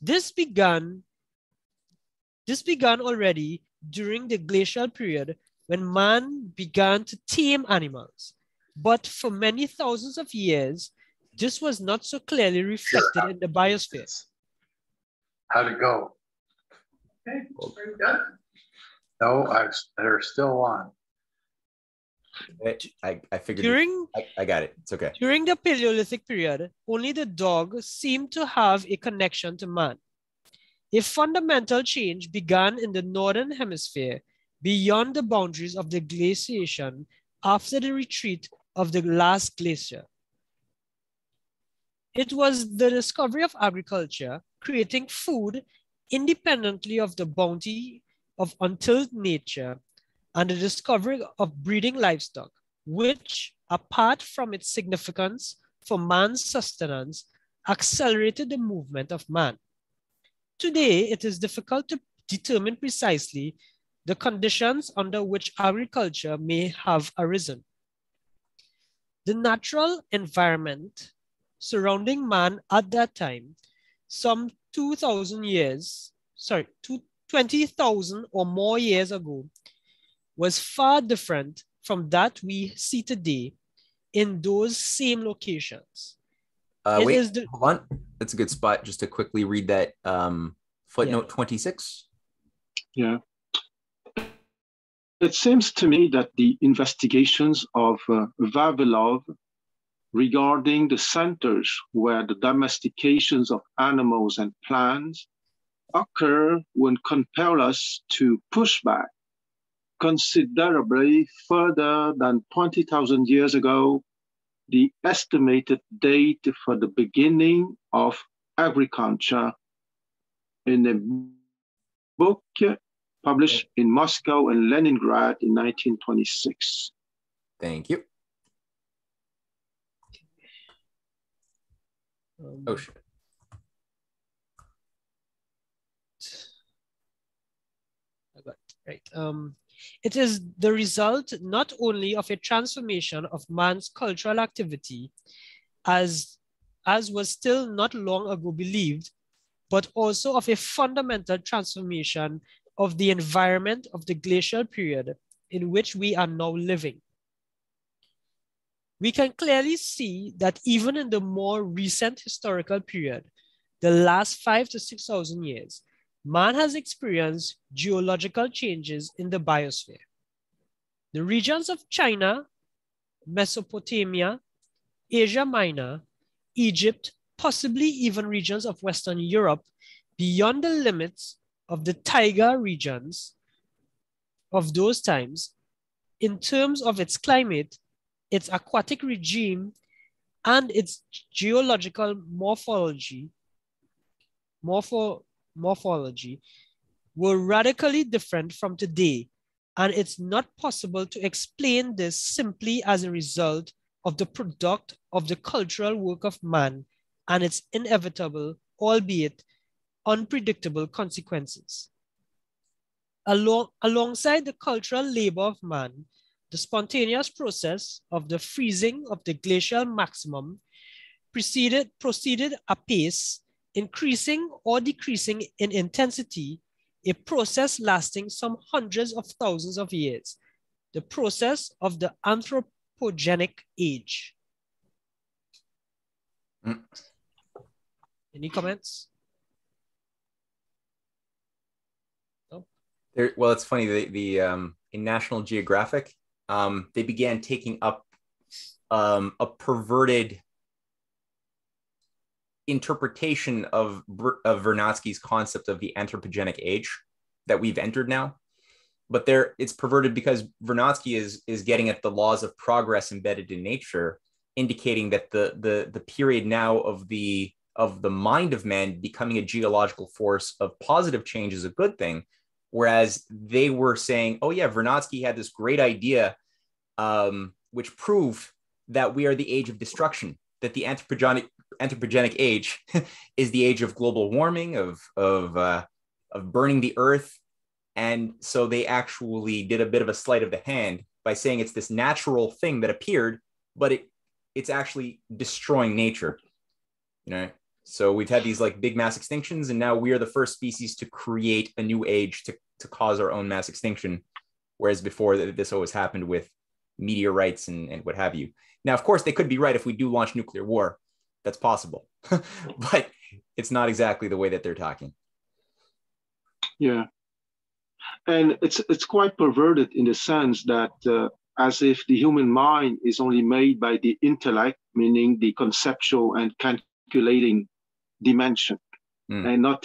This began already during the glacial period, when man began to tame animals. But for many thousands of years, this was not so clearly reflected in the biosphere. How'd it go? Okay, are you done? No, they're still on. I figured I got it. It's okay. During the Paleolithic period, only the dog seemed to have a connection to man. A fundamental change began in the northern hemisphere beyond the boundaries of the glaciation after the retreat of the last glacier. It was the discovery of agriculture, creating food independently of the bounty of untilled nature, and the discovery of breeding livestock, which, apart from its significance for man's sustenance, accelerated the movement of man. Today, it is difficult to determine precisely the conditions under which agriculture may have arisen. The natural environment surrounding man at that time, some 20,000 or more years ago, was far different from that we see today in those same locations. Hold on. That's a good spot just to quickly read that footnote 26. Yeah. It seems to me that the investigations of Vavilov regarding the centers where the domestications of animals and plants occur would compel us to push back considerably further than 20,000 years ago the estimated date for the beginning of agriculture in a book published in Moscow and Leningrad in 1926. Thank you. Oh, shit. Right. It is the result not only of a transformation of man's cultural activity, as was still not long ago believed, but also of a fundamental transformation of the environment of the glacial period in which we are now living. We can clearly see that even in the more recent historical period, the last 5,000 to 6,000 years, man has experienced geological changes in the biosphere. The regions of China, Mesopotamia, Asia Minor, Egypt, possibly even regions of Western Europe, beyond the limits of the taiga regions of those times, in terms of its climate, its aquatic regime, and its geological morphology, were radically different from today, and it's not possible to explain this simply as a result of the product of the cultural work of man and its inevitable, albeit unpredictable consequences. Alongside the cultural labor of man, the spontaneous process of the freezing of the glacial maximum proceeded apace, increasing or decreasing in intensity, a process lasting some hundreds of thousands of years, the process of the anthropogenic age. Any comments? No? Well, it's funny, in National Geographic, they began taking up a perverted interpretation of Vernadsky's concept of the anthropogenic age that we've entered now. But it's perverted because Vernadsky is getting at the laws of progress embedded in nature, indicating that the period now of the mind of man becoming a geological force of positive change is a good thing. Whereas they were saying, oh yeah, Vernadsky had this great idea, which proved that we are the age of destruction, that the anthropogenic age is the age of global warming, of burning the earth. And so they actually did a bit of a sleight of the hand by saying it's this natural thing that appeared, but it's actually destroying nature. So we've had these like big mass extinctions, and now we are the first species to create a new age to cause our own mass extinction. Whereas before this always happened with meteorites and what have you. Now, of course, they could be right if we do launch nuclear war. That's possible, but it's not exactly the way that they're talking. Yeah. And it's quite perverted in the sense that as if the human mind is only made by the intellect, meaning the conceptual and calculating dimension, and not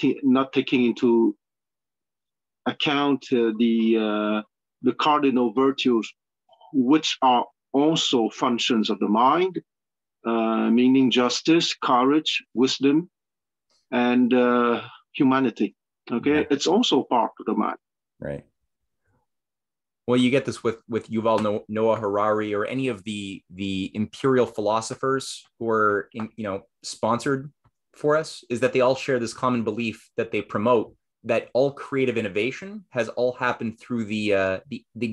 taking into account the cardinal virtues, which are also functions of the mind, meaning justice, courage, wisdom, and humanity. Okay, yeah. It's also part of the mind. Right. Well, you get this with Yuval Noah Harari or any of the imperial philosophers who are sponsored for us, is that they all share this common belief that they promote, that all creative innovation has all happened through the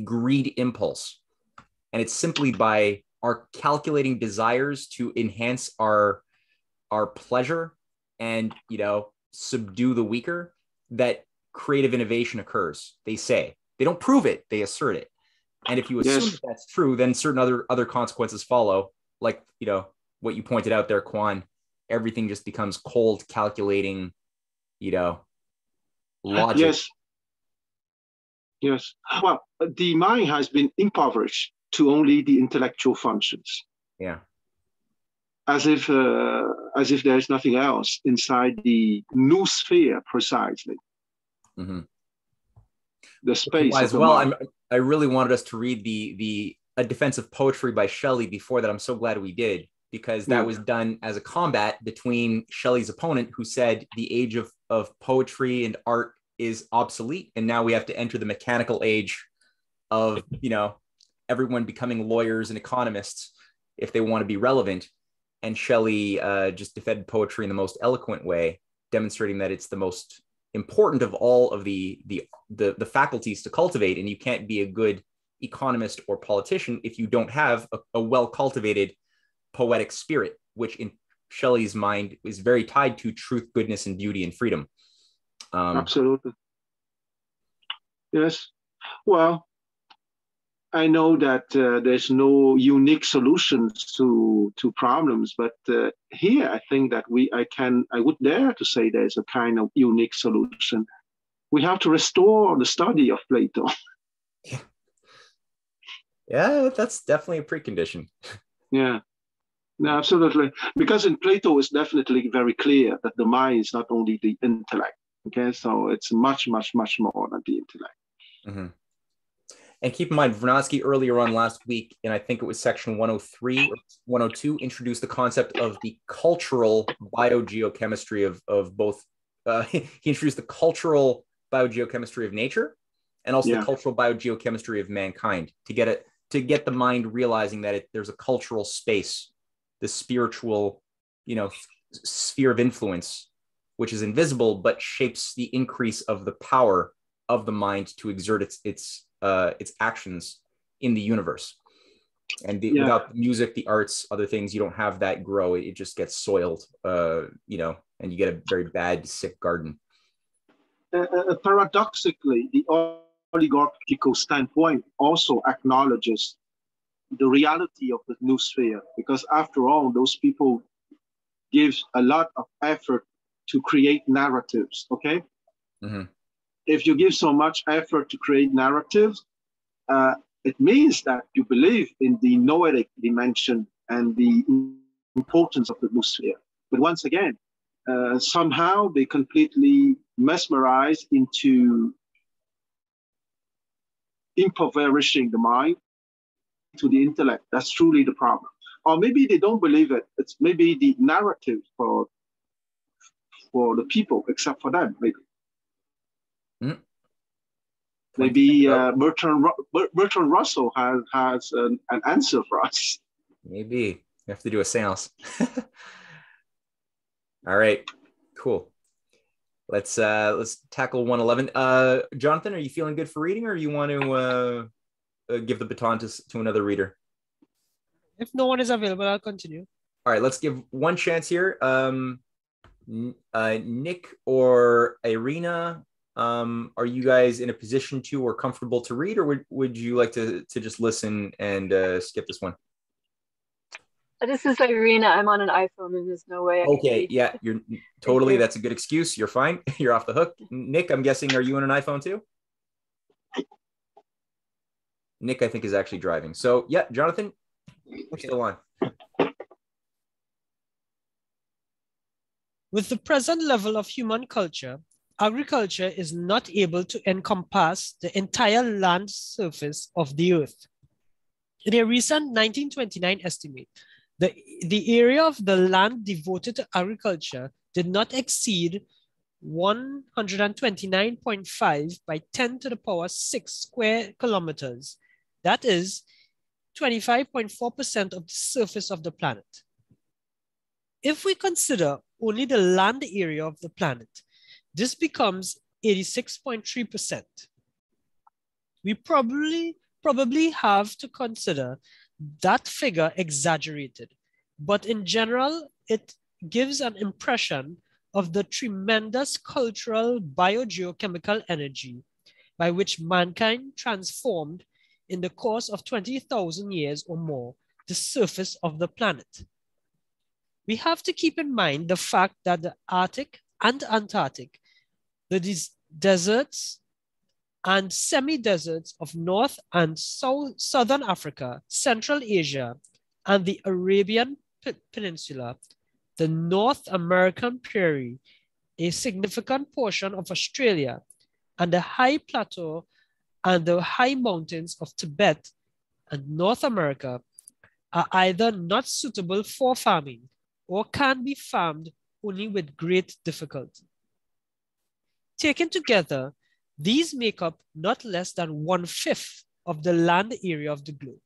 greed impulse, and it's simply by our calculating desires to enhance our pleasure and subdue the weaker that creative innovation occurs. They say. They don't prove it, they assert it. And if you assume that that's true, then certain other consequences follow, like what you pointed out there, Kwan. Everything just becomes cold, calculating, logic. Yes. Well, the mind has been impoverished to only the intellectual functions. Yeah. As if there is nothing else inside the noosphere, precisely. Mm-hmm. The space as well. I really wanted us to read a defense of poetry by Shelley before that. I'm so glad we did, because that was done as a combat between Shelley's opponent, who said the age of poetry and art is obsolete. And now we have to enter the mechanical age of, everyone becoming lawyers and economists if they want to be relevant. And Shelley just defended poetry in the most eloquent way, demonstrating that it's the most important of all of the faculties to cultivate. And you can't be a good economist or politician if you don't have a well-cultivated poetic spirit, which in Shelley's mind is very tied to truth, goodness, and beauty and freedom. Absolutely. Yes. Well, I know that there's no unique solutions to problems, but here I think that I would dare to say there's a kind of unique solution. We have to restore the study of Plato. Yeah, that's definitely a precondition. Yeah. No, absolutely. Because in Plato, it's definitely very clear that the mind is not only the intellect. Okay, so it's much, much, much more than the intellect. Mm-hmm. And keep in mind, Vernadsky earlier on last week, and I think it was section 103 or 102, introduced the concept of the cultural biogeochemistry of both. He introduced the cultural biogeochemistry of nature and also the cultural biogeochemistry of mankind to get the mind realizing that there's a cultural space, the spiritual, sphere of influence, which is invisible but shapes the increase of the power of the mind to exert its actions in the universe. And without the music, the arts, other things, you don't have that grow. It just gets soiled, and you get a very bad, sick garden. Paradoxically, the oligarchical standpoint also acknowledges the reality of the new sphere, because after all, those people give a lot of effort to create narratives, okay? Mm-hmm. If you give so much effort to create narratives, it means that you believe in the noetic dimension and the importance of the new sphere. But once again, somehow they completely mesmerize into impoverishing the mind to the intellect. That's truly the problem. Or maybe they don't believe it. It's maybe the narrative for the people, except for them, maybe. Mm. Maybe Bertrand Russell has an answer for us. Maybe you have to do a seance. All right, cool. Let's tackle 111. Jonathan, are you feeling good for reading, or you want to give the baton to another reader? If no one is available, I'll continue. All right, let's give one chance here. Nick or Irina, are you guys in a position to or comfortable to read, or would you like to just listen and skip this one? This is Irina. I'm on an iPhone and there's no way I can read. Yeah, you're totally, that's a good excuse. You're fine. You're off the hook. Nick, I'm guessing, are you on an iPhone too? Nick, I think, is actually driving. So yeah, Jonathan, we're still on. With the present level of human culture, agriculture is not able to encompass the entire land surface of the earth. In a recent 1929 estimate, the area of the land devoted to agriculture did not exceed 129.5 by 10 to the power 6 square kilometers. That is 25.4% of the surface of the planet. If we consider only the land area of the planet, this becomes 86.3%. We probably have to consider that figure exaggerated, but in general, it gives an impression of the tremendous cultural biogeochemical energy by which mankind transformed in the course of 20,000 years or more the surface of the planet. We have to keep in mind the fact that the Arctic and Antarctic, the deserts and semi-deserts of North and Southern Africa, Central Asia, and the Arabian Peninsula, the North American prairie, a significant portion of Australia, and the high plateau and the high mountains of Tibet and North America are either not suitable for farming or can be farmed only with great difficulty. Taken together, these make up not less than 1/5 of the land area of the globe.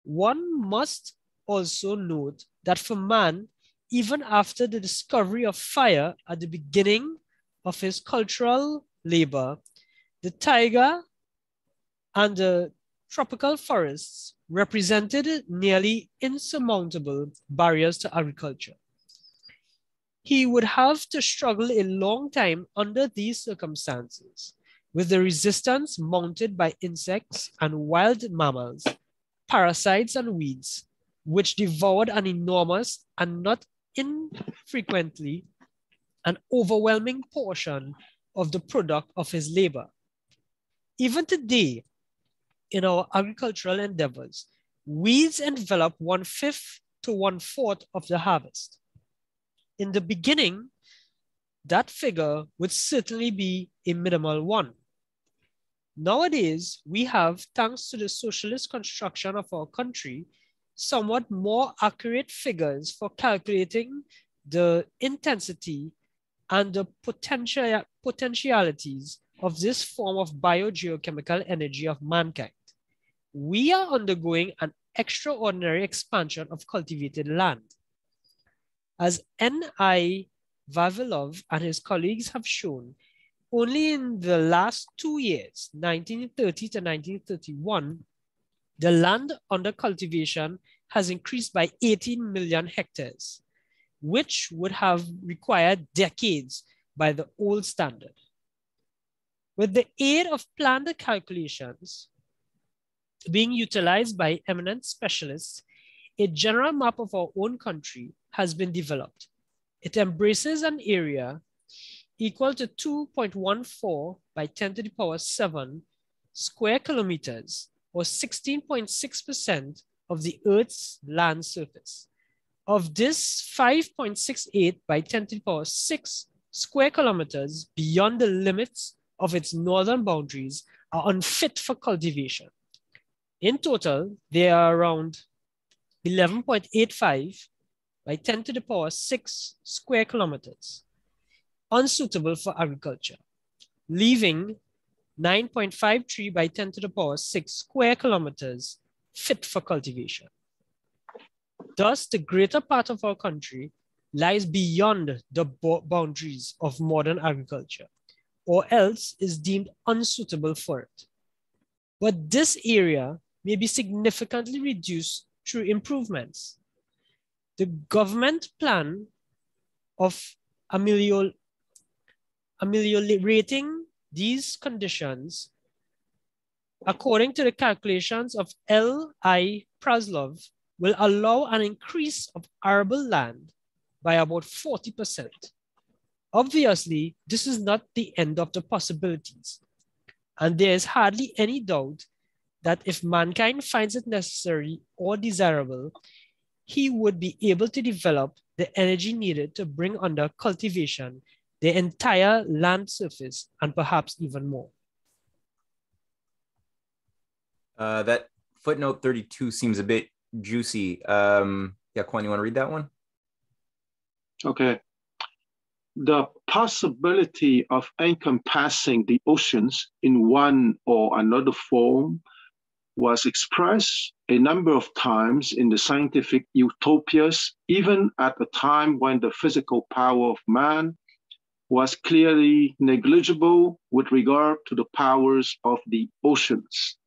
One must also note that for man, even after the discovery of fire at the beginning of his cultural labor, the taiga and the tropical forests represented nearly insurmountable barriers to agriculture. He would have to struggle a long time under these circumstances, with the resistance mounted by insects and wild mammals, parasites and weeds, which devoured an enormous and not infrequently an overwhelming portion of the product of his labor. Even today, in our agricultural endeavors, weeds envelop 1/5 to 1/4 of the harvest. In the beginning, that figure would certainly be a minimal one. Nowadays, we have, thanks to the socialist construction of our country, somewhat more accurate figures for calculating the intensity and the potentialities of this form of biogeochemical energy of mankind. We are undergoing an extraordinary expansion of cultivated land. As N.I. Vavilov and his colleagues have shown, only in the last 2 years, 1930 to 1931, the land under cultivation has increased by 18 million hectares, which would have required decades by the old standard. With the aid of planned calculations being utilized by eminent specialists, a general map of our own country has been developed. It embraces an area equal to 2.14 by 10 to the power 7 square kilometers, or 16.6% of the Earth's land surface. Of this, 5.68 by 10 to the power 6 square kilometers beyond the limits of its northern boundaries are unfit for cultivation. In total, there are around 11.85 by 10 to the power 6 square kilometers unsuitable for agriculture, leaving 9.53 by 10 to the power 6 square kilometers fit for cultivation. Thus, the greater part of our country lies beyond the boundaries of modern agriculture, or else is deemed unsuitable for it. But this area may be significantly reduced through improvements. The government plan of ameliorating these conditions, according to the calculations of L.I. Praslov, will allow an increase of arable land by about 40%. Obviously, this is not the end of the possibilities, and there is hardly any doubt that if mankind finds it necessary or desirable, he would be able to develop the energy needed to bring under cultivation the entire land surface and perhaps even more. That footnote 32 seems a bit juicy. Yeah, Quan, you want to read that one? Okay. The possibility of encompassing the oceans in one or another form was expressed a number of times in the scientific utopias, even at a time when the physical power of man was clearly negligible with regard to the powers of the oceans.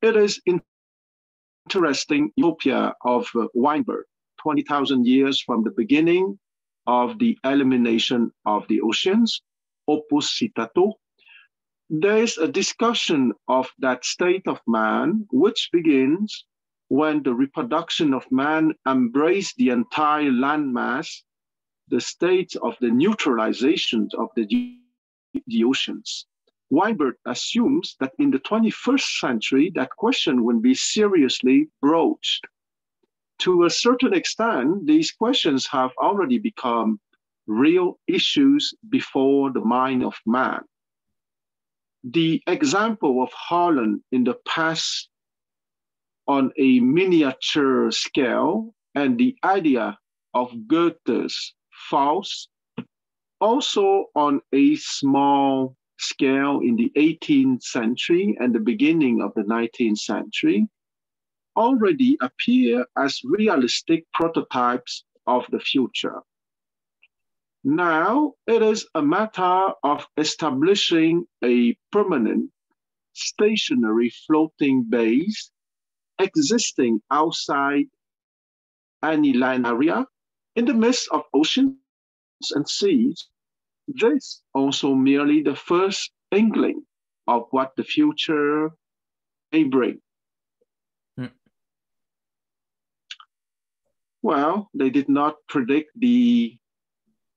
It is interesting utopia of Weinberg, 20,000 years from the beginning of the elimination of the oceans, opus citato. There is a discussion of that state of man, which begins when the reproduction of man embraced the entire landmass, the state of the neutralization of the oceans. Weinberg assumes that in the 21st century, that question will be seriously broached. To a certain extent, these questions have already become real issues before the mind of man. The example of Holland in the past on a miniature scale and the idea of Goethe's Faust also on a small scale in the 18th century and the beginning of the 19th century, already appear as realistic prototypes of the future. Now it is a matter of establishing a permanent, stationary floating base existing outside any land area in the midst of oceans and seas. This also merely the first inkling of what the future may bring. Well, they did not predict the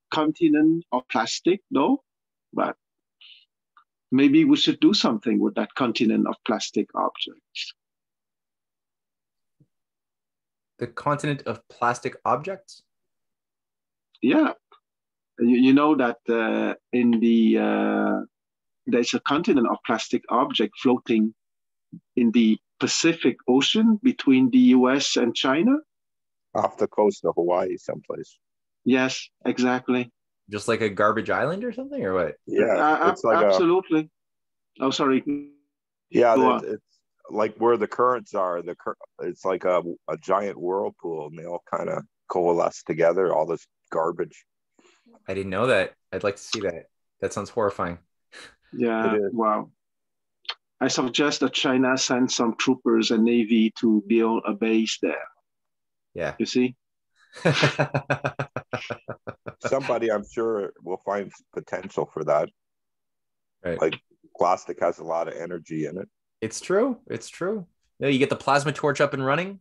continent of plastic, though, but maybe we should do something with that continent of plastic objects. The continent of plastic objects? Yeah. You know that there's a continent of plastic object floating in the Pacific Ocean between the US and China? Off the coast of Hawaii, someplace. Yes, exactly. Just like a garbage island or something, or what? Yeah, it's like absolutely. Oh, sorry. Yeah, it's like where the currents are. It's like a giant whirlpool, and they all kind of coalesce together. All this garbage. I didn't know that. I'd like to see that. That sounds horrifying. Yeah. Wow. I suggest that China send some troopers and Navy to build a base there. Yeah. You see? Somebody, I'm sure, will find potential for that. Right. Like plastic has a lot of energy in it. It's true. It's true. You get the plasma torch up and running,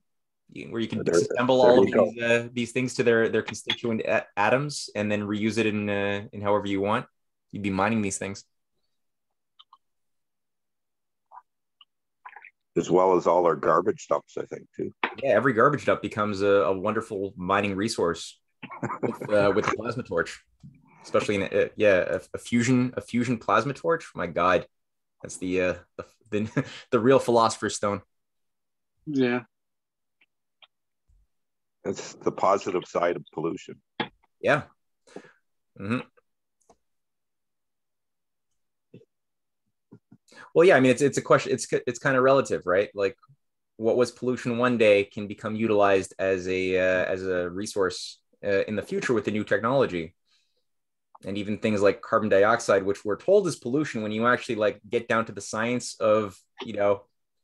where you can disassemble all of these things to their constituent atoms and then reuse it in however you want. You'd be mining these things. As well as all our garbage dumps, I think, too. Yeah, every garbage dump becomes a wonderful mining resource with the plasma torch, especially in a fusion plasma torch. My God, that's the real philosopher's stone. Yeah, it's the positive side of pollution. Yeah. Mm-hmm. Well, yeah, I mean, it's a question. It's kind of relative, right? Like, what was pollution one day can become utilized as a resource in the future with the new technology, and even things like carbon dioxide, which we're told is pollution. When you actually like get down to the science of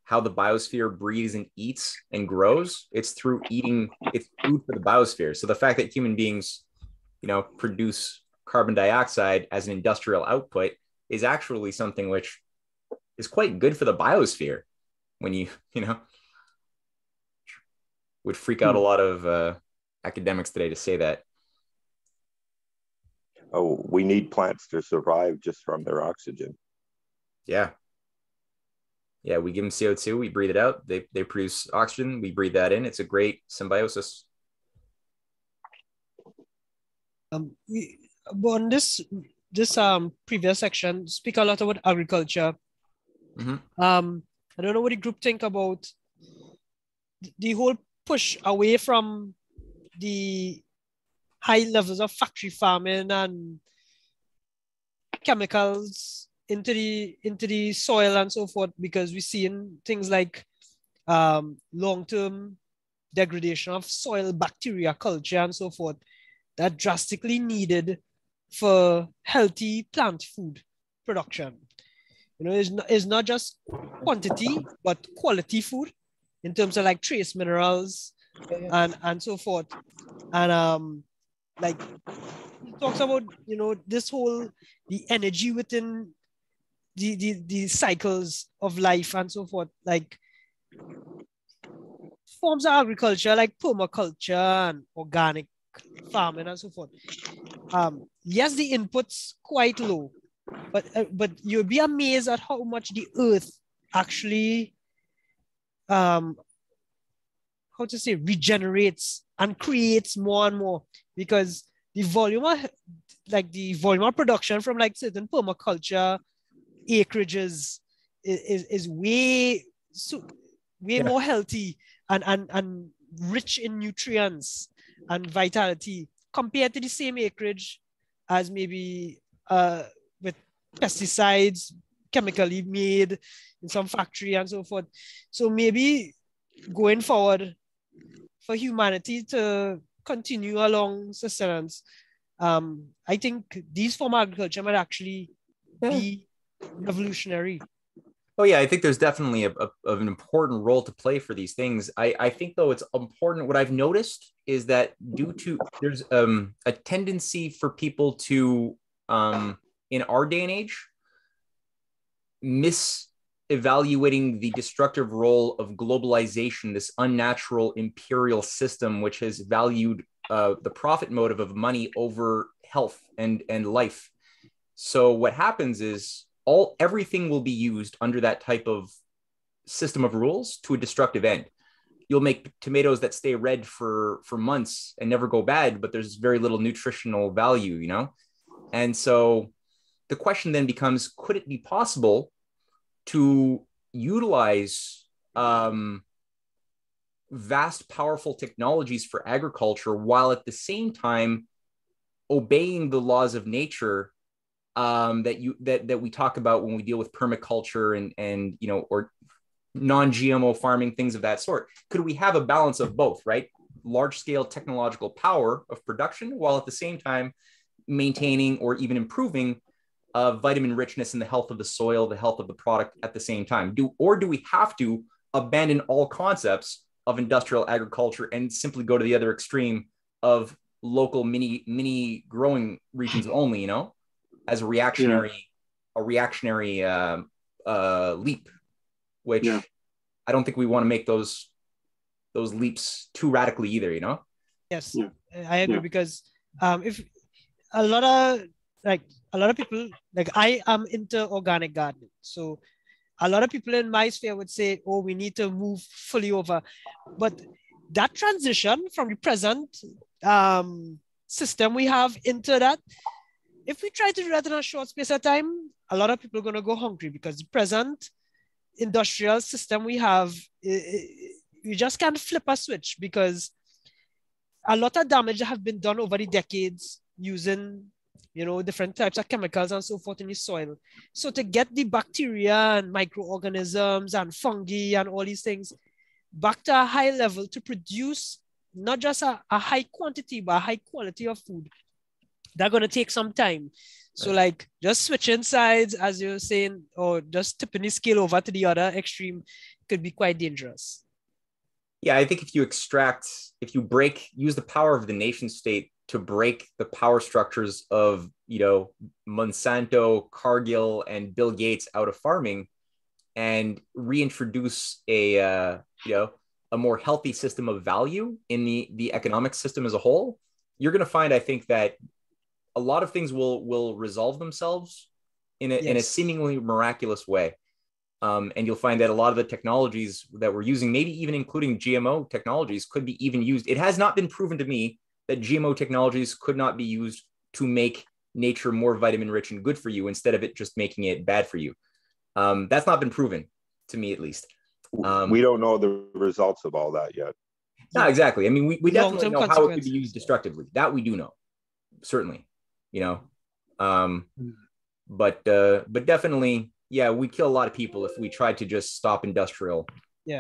how the biosphere breathes and eats and grows, it's through eating. It's food for the biosphere. So the fact that human beings, produce carbon dioxide as an industrial output is actually something which is quite good for the biosphere. When you would freak out a lot of academics today to say that. Oh, we need plants to survive just from their oxygen. Yeah. Yeah, we give them CO2, we breathe it out. They produce oxygen, we breathe that in. It's a great symbiosis. On this previous section, speak a lot about agriculture. Mm-hmm. I don't know what the group think about the whole push away from the high levels of factory farming and chemicals into the soil and so forth, because we're seeing things like long-term degradation of soil bacteria culture and so forth that drastically needed for healthy plant food production. It's not just quantity, but quality food in terms of like trace minerals and so forth. And like he talks about, this whole, the energy within the cycles of life and so forth, like forms of agriculture like permaculture and organic farming and so forth. Yes, the input's quite low, but you'll be amazed at how much the earth actually regenerates and creates more and more, because the volume of production from like certain permaculture acreages is way more healthy and rich in nutrients and vitality compared to the same acreage as maybe with pesticides, chemically made in some factory and so forth. So maybe going forward for humanity to continue along sustenance, I think these form of agriculture might actually be revolutionary. Oh yeah, I think there's definitely an important role to play for these things. I think though it's important. What I've noticed is that there's a tendency for people to in our day and age misevaluating the destructive role of globalization, this unnatural imperial system which has valued the profit motive of money over health and life. So what happens is everything will be used under that type of system of rules to a destructive end. You'll make tomatoes that stay red for months and never go bad, but there's very little nutritional value, you know? And so the question then becomes, could it be possible to utilize vast, powerful technologies for agriculture while at the same time obeying the laws of nature that we talk about when we deal with permaculture and you know, or non-GMO farming, things of that sort? Could we have a balance of both, right? Large scale technological power of production while at the same time maintaining or even improving vitamin richness and the health of the soil, the health of the product at the same time? Do we have to abandon all concepts of industrial agriculture and simply go to the other extreme of local mini growing regions only, you know, as a reactionary leap, which I don't think we want to make those leaps too radically either, you know? Yes, I agree, because if a lot of people, like I am into organic gardening, so a lot of people in my sphere would say, oh, we need to move fully over. But that transition from the present system we have into that, if we try to do that in a short space of time, a lot of people are going to go hungry, because the present industrial system we have, you just can't flip a switch, because a lot of damage have been done over the decades using, you know, different types of chemicals and so forth in the soil. So to get the bacteria and microorganisms and fungi and all these things back to a high level to produce not just a high quantity, but a high quality of food, that's going to take some time. So like just switching sides, as you're saying, or just tipping the scale over to the other extreme could be quite dangerous. Yeah, I think if you use the power of the nation state to break the power structures of, you know, Monsanto, Cargill, and Bill Gates out of farming, and reintroduce a more healthy system of value in the economic system as a whole, you're going to find, I think, that a lot of things will resolve themselves in a seemingly miraculous way. And you'll find that a lot of the technologies that we're using, maybe even including GMO technologies, could be even used. It has not been proven to me that GMO technologies could not be used to make nature more vitamin rich and good for you, instead of it just making it bad for you. That's not been proven to me, at least. We don't know the results of all that yet. No, exactly. I mean, we definitely know how it could be used destructively. That we do know, certainly, you know. But definitely, yeah, we kill a lot of people if we try to just stop industrial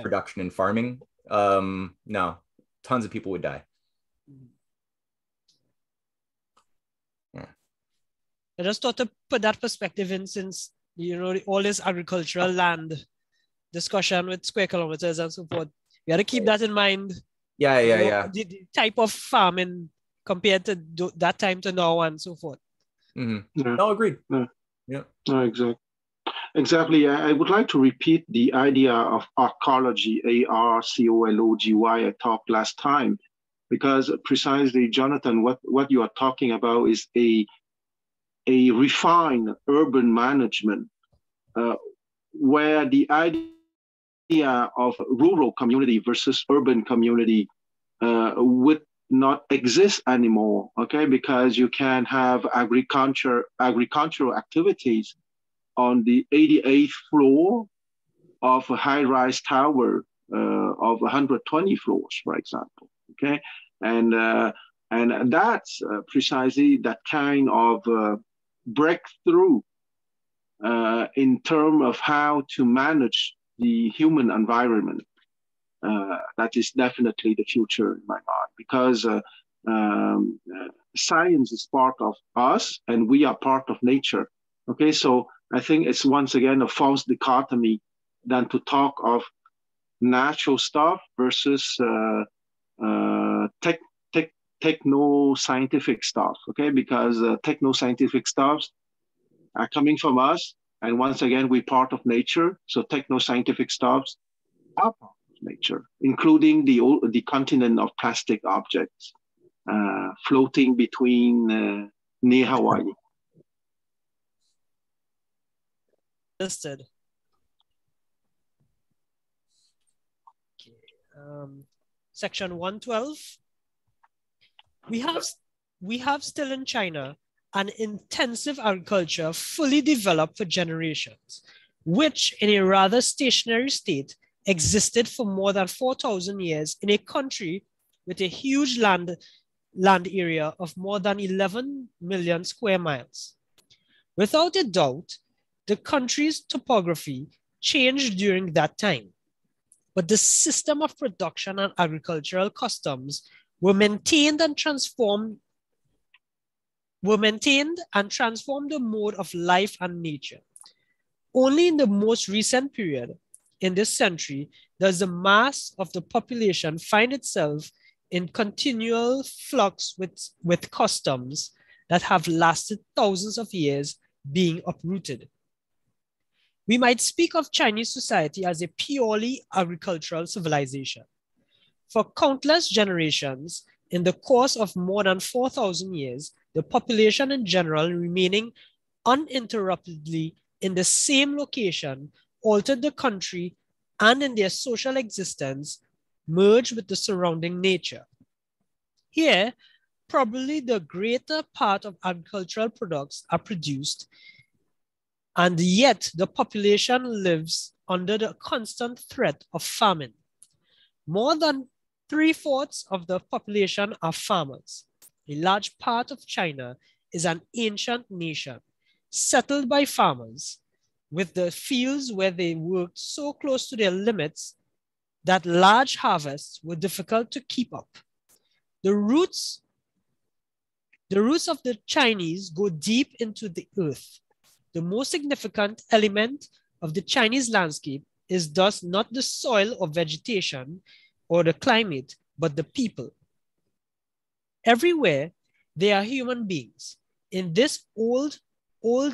production and farming. No, tons of people would die. Yeah. I just thought to put that perspective in, since, you know, all this agricultural land discussion with square kilometers and so forth. We got to keep that in mind. Yeah. The type of farming compared to that time to now and so forth. No, agreed. Yeah. No, exactly. I would like to repeat the idea of arcology, ARCOLOGY, I talked last time, because precisely, Jonathan, what you are talking about is a refined urban management, where the idea of rural community versus urban community would not exist anymore, okay? Because you can have agricultural activities on the 88th floor of a high-rise tower of 120 floors, for example, okay? And And that's precisely that kind of breakthrough in terms of how to manage the human environment. That is definitely the future in my mind, because science is part of us and we are part of nature. Okay, so I think it's once again a false dichotomy than to talk of natural stuff versus techno-scientific stuff, okay? Because techno-scientific stuffs are coming from us, and once again, we're part of nature, so techno-scientific stuffs are part of nature, including the continent of plastic objects floating between near Hawaii. Understood. Okay. Section 112. We have still in China an intensive agriculture fully developed for generations, which in a rather stationary state existed for more than 4,000 years in a country with a huge land area of more than 11 million square miles. Without a doubt, the country's topography changed during that time, but the system of production and agricultural customs were maintained and transformed the mode of life and nature. Only in the most recent period in this century does the mass of the population find itself in continual flux with customs that have lasted thousands of years being uprooted. We might speak of Chinese society as a purely agricultural civilization. For countless generations, in the course of more than 4,000 years, the population in general remaining uninterruptedly in the same location altered the country and in their social existence merged with the surrounding nature. Here, probably the greater part of agricultural products are produced, and yet the population lives under the constant threat of famine. More than 3/4 of the population are farmers. A large part of China is an ancient nation, settled by farmers, with the fields where they worked so close to their limits that large harvests were difficult to keep up. The roots of the Chinese go deep into the earth. The most significant element of the Chinese landscape is thus not the soil or vegetation or the climate, but the people. Everywhere there are human beings. In this old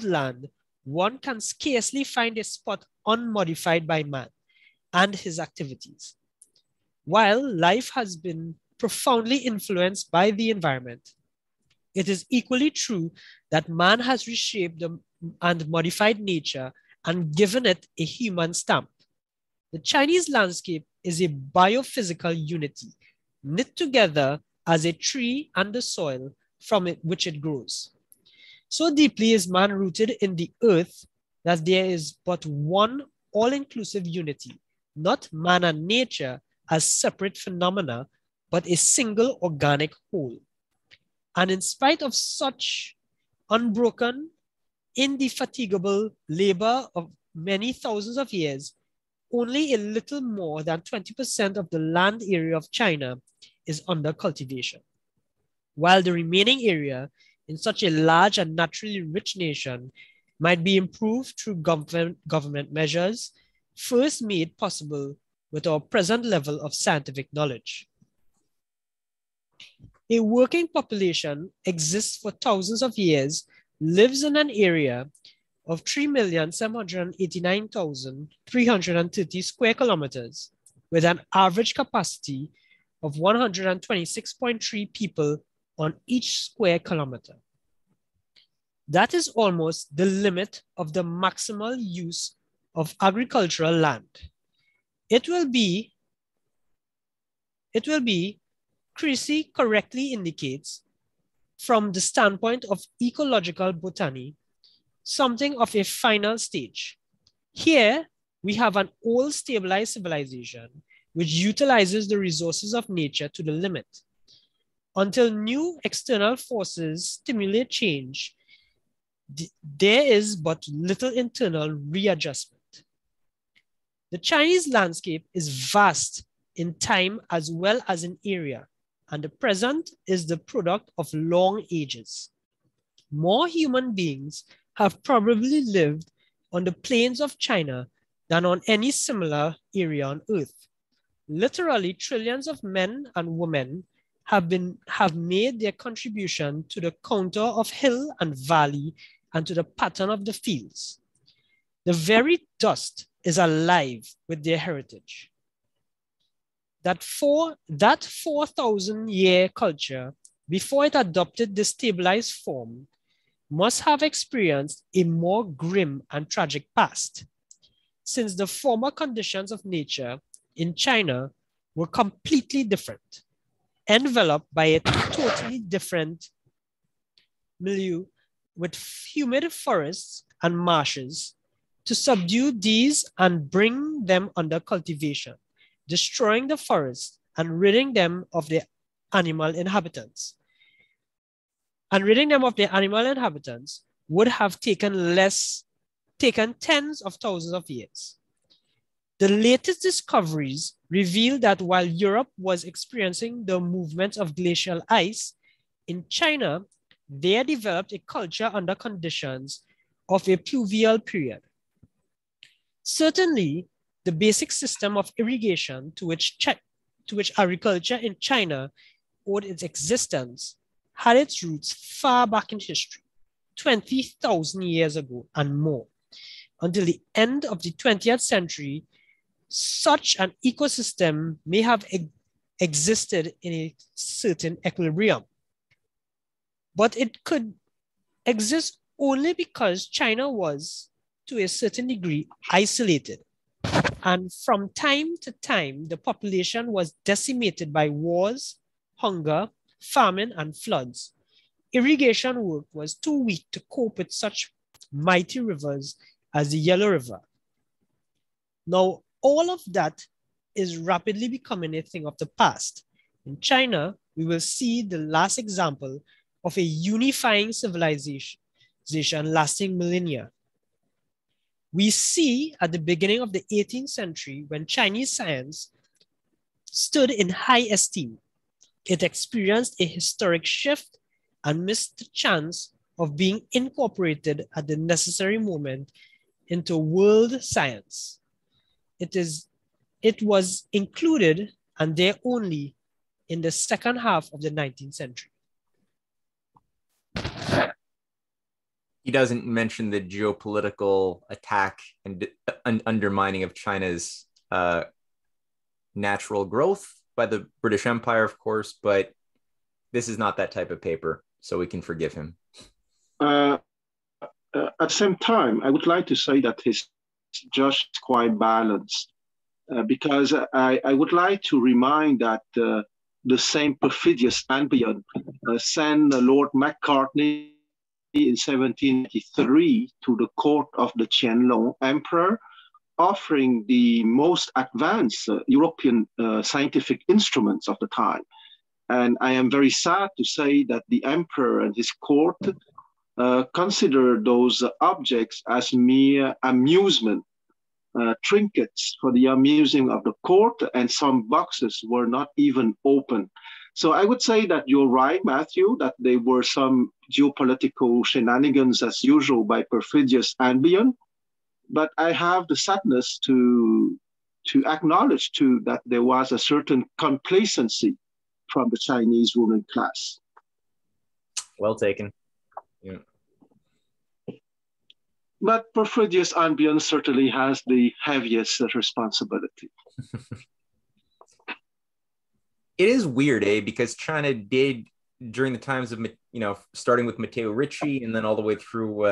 land, one can scarcely find a spot unmodified by man and his activities. While life has been profoundly influenced by the environment, it is equally true that man has reshaped and modified nature and given it a human stamp. The Chinese landscape is a biophysical unity, knit together as a tree and the soil from which it grows. So deeply is man rooted in the earth that there is but one all-inclusive unity, not man and nature as separate phenomena, but a single organic whole. And in spite of such unbroken, indefatigable labor of many thousands of years, only a little more than 20% of the land area of China is under cultivation, while the remaining area in such a large and naturally rich nation might be improved through government measures first made possible with our present level of scientific knowledge. A working population exists for thousands of years, lives in an area of 3,789,330 square kilometers with an average capacity of 126.3 people on each square kilometer. That is almost the limit of the maximal use of agricultural land. It will be, Creasy correctly indicates, from the standpoint of ecological botany, something of a final stage. Here, we have an old stabilized civilization which utilizes the resources of nature to the limit. Until new external forces stimulate change, there is but little internal readjustment. The Chinese landscape is vast in time as well as in area, and the present is the product of long ages. More human beings have probably lived on the plains of China than on any similar area on Earth. Literally, trillions of men and women have made their contribution to the contour of hill and valley and to the pattern of the fields. The very dust is alive with their heritage. That 4,000-year culture, before it adopted this stabilized form, must have experienced a more grim and tragic past, since the former conditions of nature in China were completely different, enveloped by a totally different milieu with humid forests and marshes to subdue these and bring them under cultivation, destroying the forests and ridding them of their animal inhabitants. And ridding them of their animal inhabitants would have taken tens of thousands of years. The latest discoveries reveal that while Europe was experiencing the movement of glacial ice, in China, they developed a culture under conditions of a pluvial period. Certainly, the basic system of irrigation to which agriculture in China owed its existence had its roots far back in history, 20,000 years ago and more. Until the end of the 20th century, such an ecosystem may have existed in a certain equilibrium. But it could exist only because China was, to a certain degree, isolated. And from time to time, the population was decimated by wars, hunger, famine, and floods. Irrigation work was too weak to cope with such mighty rivers as the Yellow River. Now, all of that is rapidly becoming a thing of the past. In China, we will see the last example of a unifying civilization lasting millennia. We see at the beginning of the 18th century, when Chinese science stood in high esteem, it experienced a historic shift and missed the chance of being incorporated at the necessary moment into world science. It was included, and there only, in the second half of the 19th century. He doesn't mention the geopolitical attack and undermining of China's natural growth by the British Empire, of course, but this is not that type of paper, so we can forgive him. At the same time, I would like to say that he's just quite balanced, because I would like to remind that the same perfidious Albion sent Lord Macartney in 1783 to the court of the Qianlong Emperor, offering the most advanced European scientific instruments of the time. And I am very sad to say that the emperor and his court consider those objects as mere amusement, trinkets for the amusing of the court, and some boxes were not even open. So I would say that you're right, Matthew, that there were some geopolitical shenanigans as usual by perfidious Albion, but I have the sadness to acknowledge too that there was a certain complacency from the Chinese ruling class. Well taken. Yeah. But perfidious Albion certainly has the heaviest responsibility. It is weird, because China did, during the times of, starting with Matteo Ricci and then all the way through,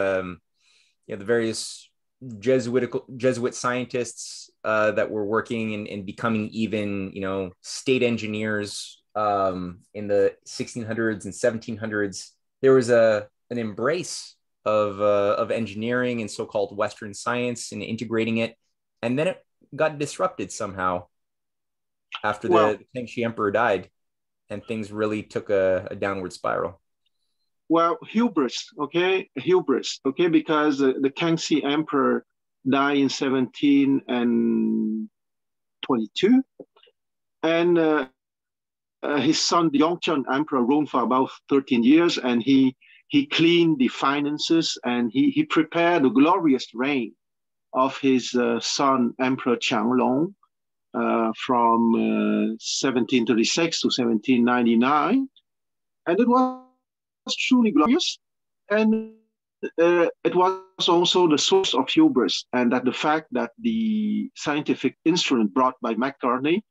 the various Jesuit scientists that were working and becoming even, state engineers in the 1600s and 1700s. There was an embrace of engineering and so-called Western science and integrating it, and then it got disrupted somehow after the Kangxi Emperor died. and things really took a downward spiral? Well, hubris, because the Kangxi Emperor died in 1722, and his son, the Yongzheng Emperor, ruled for about 13 years, and he cleaned the finances, and he prepared the glorious reign of his son, Emperor Qianglong, from 1736 to 1799. And it was truly glorious. And it was also the source of hubris, and that the fact that the scientific instrument brought by Macartney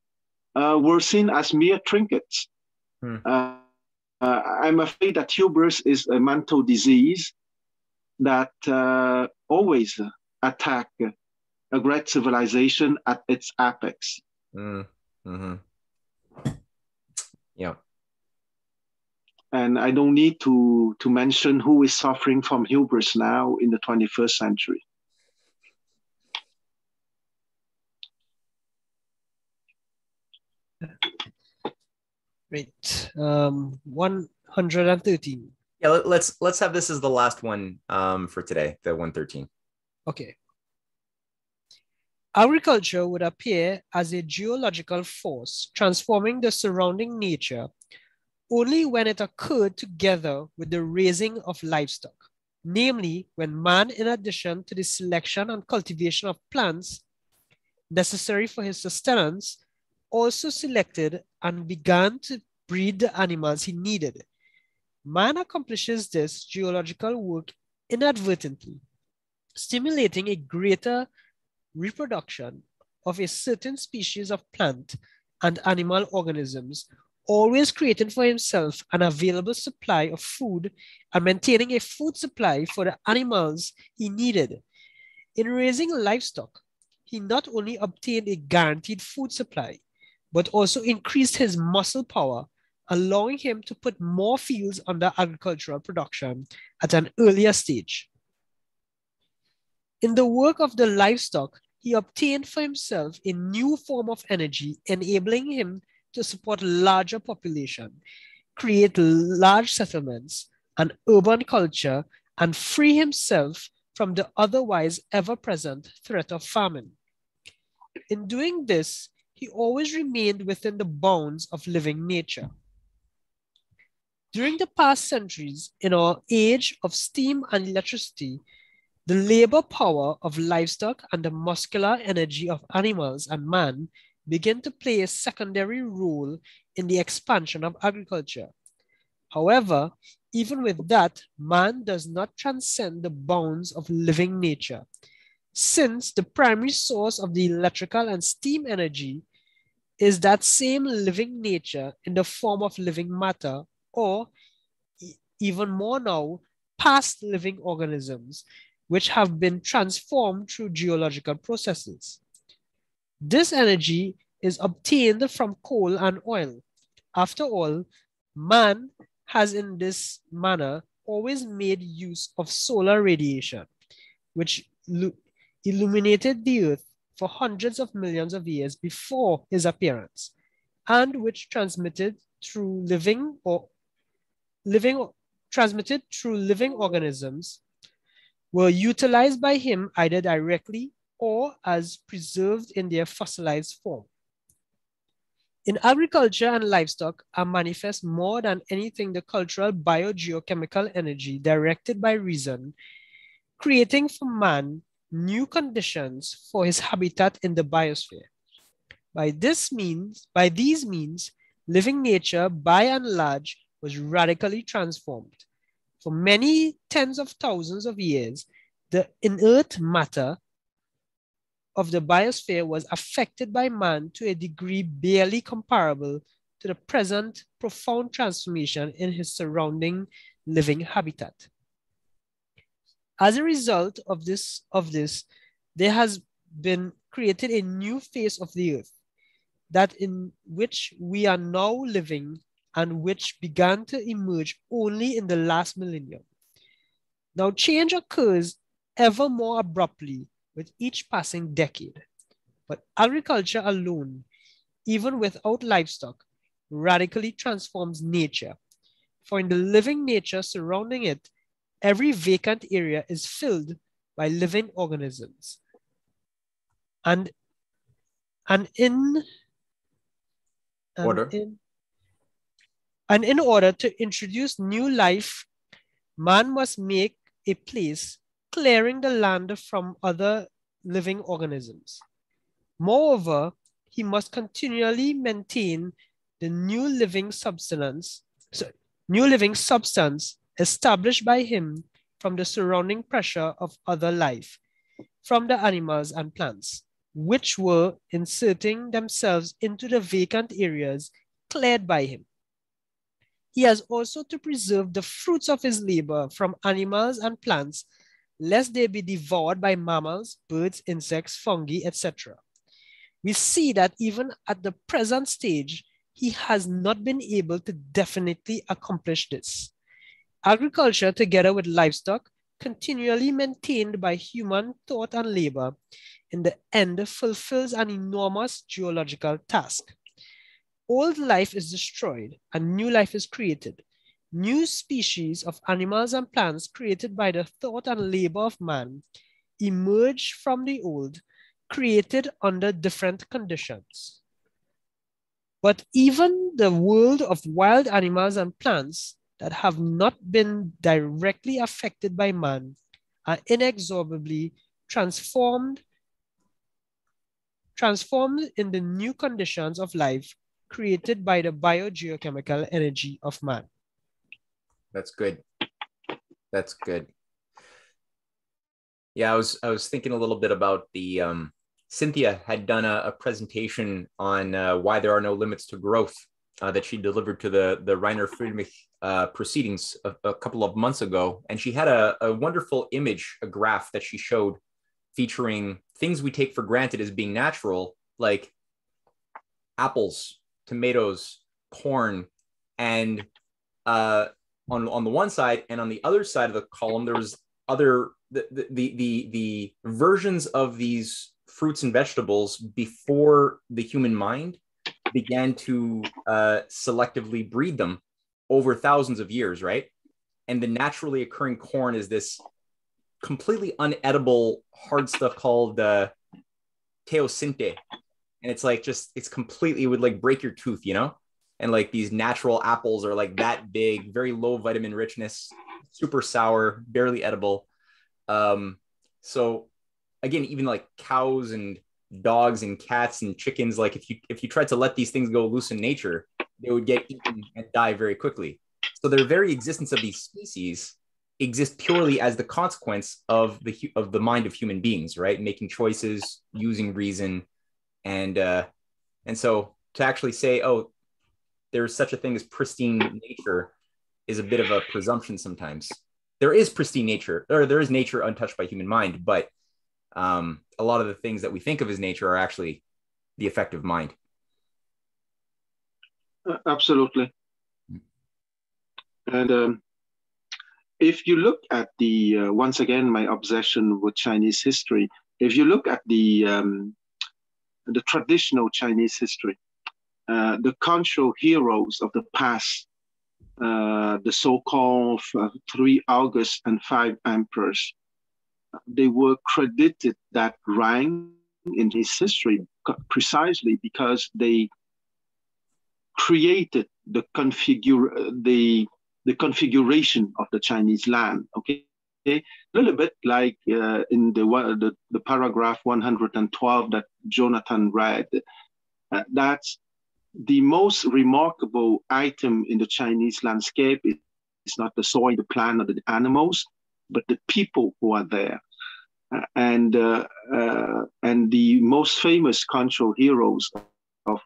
were seen as mere trinkets. I'm afraid that hubris is a mental disease that always attack a great civilization at its apex. Yeah. And I don't need to mention who is suffering from hubris now in the 21st century. Great. 113. Yeah, let's have this as the last one for today, the 113. Okay. Agriculture would appear as a geological force transforming the surrounding nature only when it occurred together with the raising of livestock, namely when man, in addition to the selection and cultivation of plants necessary for his sustenance, also selected and began to breed the animals he needed. Man accomplishes this geological work inadvertently, stimulating a greater reproduction of a certain species of plant and animal organisms, always creating for himself an available supply of food and maintaining a food supply for the animals he needed. In raising livestock, he not only obtained a guaranteed food supply, but also increased his muscle power, allowing him to put more fields under agricultural production at an earlier stage. In the work of the livestock, he obtained for himself a new form of energy, enabling him to support larger population, create large settlements and urban culture, and free himself from the otherwise ever-present threat of famine. In doing this, he always remained within the bounds of living nature. During the past centuries, in our age of steam and electricity, the labor power of livestock and the muscular energy of animals and man begin to play a secondary role in the expansion of agriculture. However, even with that, man does not transcend the bounds of living nature, since the primary source of the electrical and steam energy is that same living nature in the form of living matter, or even more now, past living organisms, which have been transformed through geological processes. This energy is obtained from coal and oil. After all, man has in this manner always made use of solar radiation, which illuminated the earth for hundreds of millions of years before his appearance, and which transmitted through living organisms were utilized by him either directly or as preserved in their fossilized form. In agriculture and livestock are manifest more than anything the cultural biogeochemical energy directed by reason, creating for man new conditions for his habitat in the biosphere. By these means, living nature by and large was radically transformed. For many tens of thousands of years, the inert matter of the biosphere was affected by man to a degree barely comparable to the present profound transformation in his surrounding living habitat. As a result of this, there has been created a new face of the earth, that in which we are now living and which began to emerge only in the last millennium. Now, change occurs ever more abruptly with each passing decade, but agriculture alone, even without livestock, radically transforms nature. For in the living nature surrounding it, every vacant area is filled by living organisms. And in order to introduce new life, man must make a place, clearing the land from other living organisms. Moreover, he must continually maintain the new living substance established by him from the surrounding pressure of other life, from the animals and plants, which were inserting themselves into the vacant areas cleared by him. He has also to preserve the fruits of his labor from animals and plants, lest they be devoured by mammals, birds, insects, fungi, etc. We see that even at the present stage, he has not been able to definitely accomplish this. Agriculture, together with livestock, continually maintained by human thought and labor, in the end fulfills an enormous geological task. Old life is destroyed and new life is created. New species of animals and plants created by the thought and labor of man emerge from the old, created under different conditions. But even the world of wild animals and plants that have not been directly affected by man are inexorably transformed in the new conditions of life created by the biogeochemical energy of man. That's good. That's good. Yeah, I was thinking a little bit about the Cynthia had done a presentation on why there are no limits to growth that she delivered to the Reiner Friedrich proceedings a couple of months ago. And she had a wonderful image, a graph that she showed featuring things we take for granted as being natural, like apples, tomatoes, corn, and on the one side, and on the other side of the column, there was other the versions of these fruits and vegetables before the human mind began to selectively breed them over thousands of years, right? And the naturally occurring corn is this completely unedible hard stuff called teosinte. And it's like it's completely, it would like break your tooth, you know? And like these natural apples are like that big, very low vitamin richness, super sour, barely edible. So again, even like cows and dogs and cats and chickens, like if you tried to let these things go loose in nature, they would get eaten and die very quickly. So the very existence of these species exists purely as the consequence of the mind of human beings, right? Making choices, using reason, and so to actually say, oh, there's such a thing as pristine nature is a bit of a presumption sometimes. There is pristine nature, or there is nature untouched by human mind, but a lot of the things that we think of as nature are actually the effect of mind. Absolutely. And if you look at the, once again, my obsession with Chinese history, if you look at the traditional Chinese history, the controversial heroes of the past, the so-called 3 Augusts and 5 emperors, they were credited that rank in his history precisely because they created the configuration of the Chinese land. Okay, a little bit like in the paragraph 112 that Jonathan read. That's the most remarkable item in the Chinese landscape. It's not the soil, the plant, or the animals, but the people who are there. And the most famous control heroes of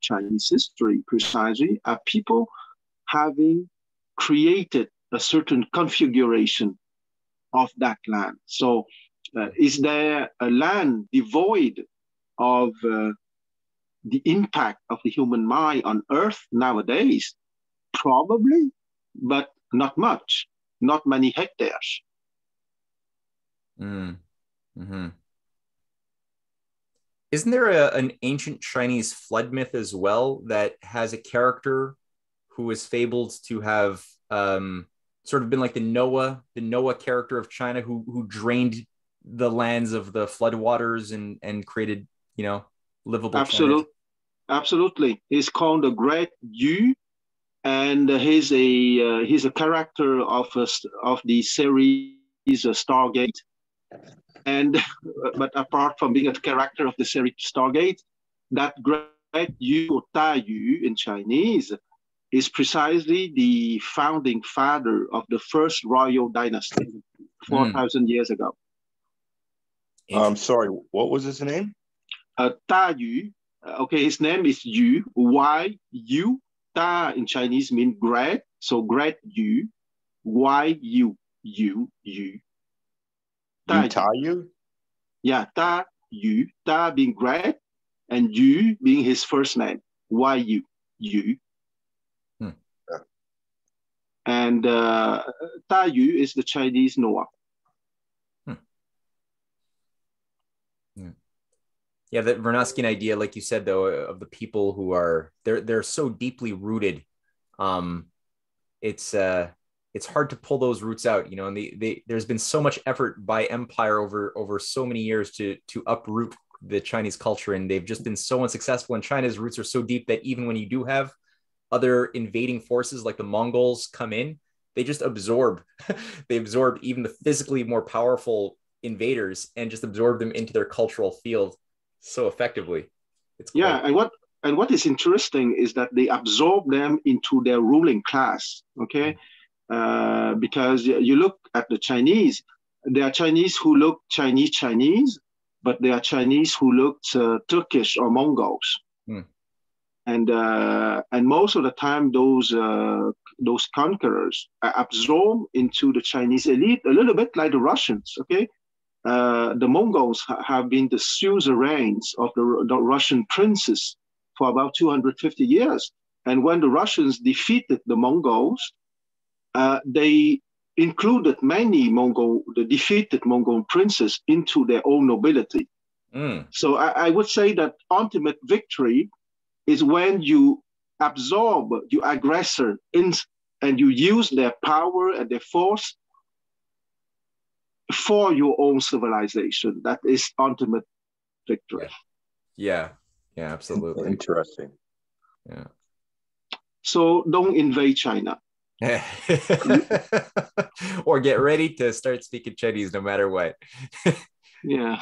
Chinese history precisely are people having created a certain configuration of that land. So is there a land devoid of the impact of the human mind on Earth nowadays? Probably, but not much, not many hectares. Mm-hmm. Isn't there an ancient Chinese flood myth as well that has a character who is fabled to have sort of been like the Noah character of China, who drained the lands of the floodwaters and created, livable China? Absolutely. He's called the Great Yu, and he's a character of the series Stargate. And but apart from being a character of the series Stargate, that Great Yu or Ta Yu in Chinese is precisely the founding father of the first royal dynasty 4,000 years ago. I'm sorry, what was his name? Ta Yu. Okay, his name is Yu, Y-U. Ta in Chinese means great, so Great Yu, Y-U, Yu. Ta Yu? Yeah, Ta Yu. Ta being great, and Yu being his first name, Y-U, Yu. And Ta Yu is the Chinese Noah. Yeah, that Vernadskian idea, like you said, though, of the people who are they're so deeply rooted. It's hard to pull those roots out, and there's been so much effort by empire over so many years to uproot the Chinese culture, and they've just been so unsuccessful. And China's roots are so deep that even when you do have other invading forces like the Mongols come in, they just absorb they absorb even the physically more powerful invaders and just absorb them into their cultural field so effectively. And what is interesting is that they absorb them into their ruling class. Okay, because you look at the Chinese, there are Chinese who look Chinese, but there are Chinese who look Turkish or Mongols. And most of the time, those conquerors are absorbed into the Chinese elite, a little bit like the Russians. Okay, the Mongols have been the suzerains of the Russian princes for about 250 years. And when the Russians defeated the Mongols, they included the defeated Mongol princes into their own nobility. So I would say that ultimate victory is when you absorb your aggressor and you use their power and their force for your own civilization. That is ultimate victory. Yeah, absolutely. Interesting. Yeah. So don't invade China. Or get ready to start speaking Chinese no matter what. Yeah.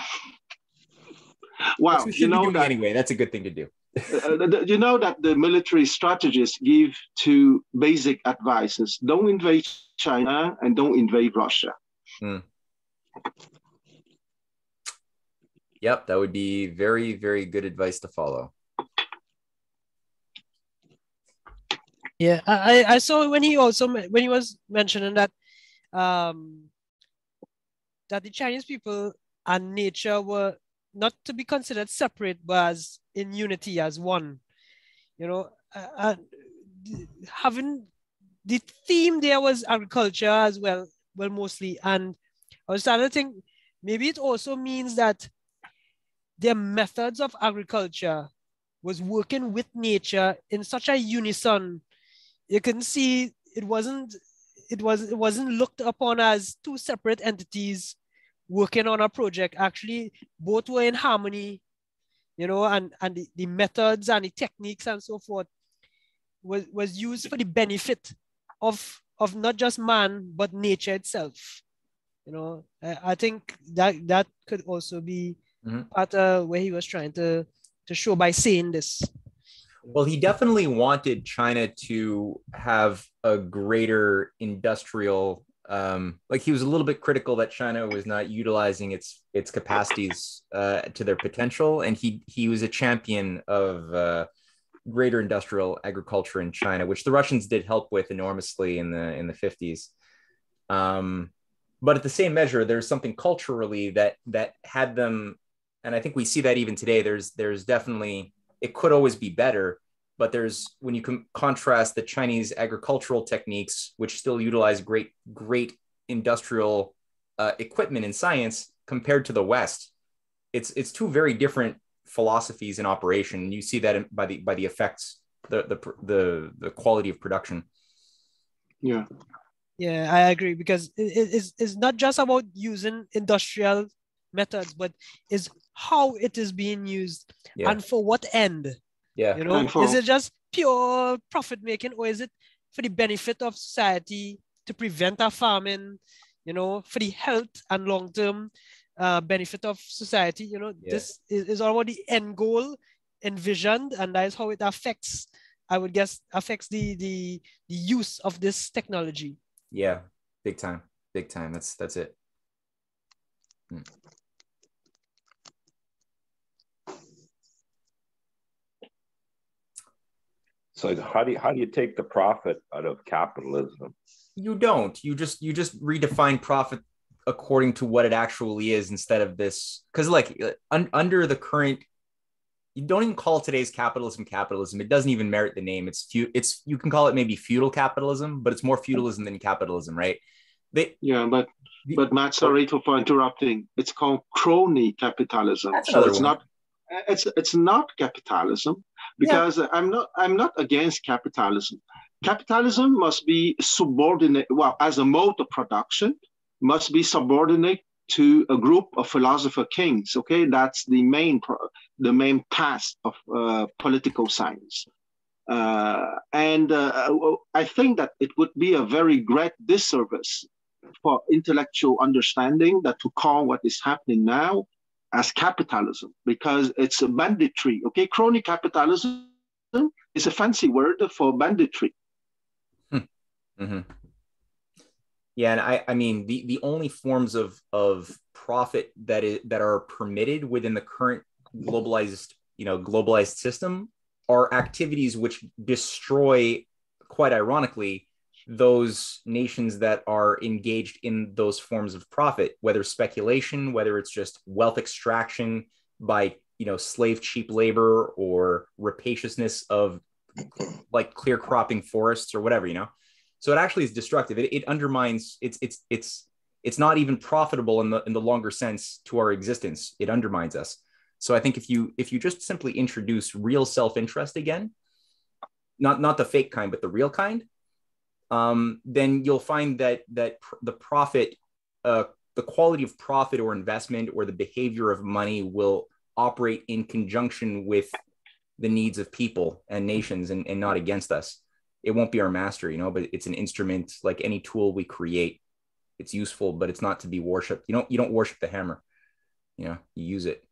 Wow. Which we should be doing anyway. That's a good thing to do. You know that the military strategists give two basic advices: don't invade China and don't invade Russia. Yep, that would be very, very good advice to follow. Yeah, I saw when he was mentioning that that the Chinese people and nature were not to be considered separate, but as in unity, as one. Having the theme there was agriculture as well mostly, and I was starting to think maybe it also means that their methods of agriculture was working with nature in such a unison. You can see it wasn't looked upon as two separate entities working on a project. Actually, both were in harmony, and the methods and the techniques and so forth was used for the benefit of not just man, but nature itself. I think that could also be part of where he was trying to show by saying this. Well, he definitely wanted China to have a greater industrial, like he was a little bit critical that China was not utilizing its capacities to their potential. And he was a champion of greater industrial agriculture in China, which the Russians did help with enormously in the 50s. But at the same measure, there's something culturally that had them, and I think we see that even today. There's definitely, it could always be better, but when you contrast the Chinese agricultural techniques, which still utilize great industrial equipment and science, compared to the West, it's two very different philosophies in operation. You see that by the effects, the quality of production. Yeah. Yeah, I agree, because it's not just about using industrial methods, but is how it is being used, and for what end. Yeah. You know, is it just pure profit making, or is it for the benefit of society, to prevent a famine, you know, for the health and long-term benefit of society? You know, this is already the end goal envisioned, and that is how it affects, I would guess, affects the use of this technology. Yeah, big time. That's it. So how do you take the profit out of capitalism? You don't. You just redefine profit according to what it actually is, instead of this. Because like under the current, you don't even call today's capitalism. It doesn't even merit the name. It's you can call it maybe feudal capitalism, but it's more feudalism than capitalism, right? But Matt, sorry for interrupting. It's called crony capitalism. That's so another it's one. It's not capitalism, because I'm not against capitalism. Capitalism must be subordinate, well, as a mode of production, must be subordinate to a group of philosopher kings. Okay, that's the main task of political science. And I think that it would be a very great disservice for intellectual understanding that to call what is happening now as capitalism, because it's a banditry. Okay, crony capitalism is a fancy word for banditry. Mm-hmm. Yeah, and I mean the only forms of profit that are permitted within the current globalized system are activities which destroy, quite ironically, those nations that are engaged in those forms of profit, whether speculation, whether it's just wealth extraction by slave cheap labor, or rapaciousness of like clear cropping forests or whatever. So it actually is destructive. It undermines. It's not even profitable in the longer sense to our existence. It undermines us. So I think if you just simply introduce real self-interest again, not the fake kind, but the real kind, then you'll find that the profit, the quality of profit or investment, or the behavior of money will operate in conjunction with the needs of people and nations, and not against us. It won't be our master, but it's an instrument like any tool we create. It's useful, but it's not to be worshipped. You don't worship the hammer. You use it.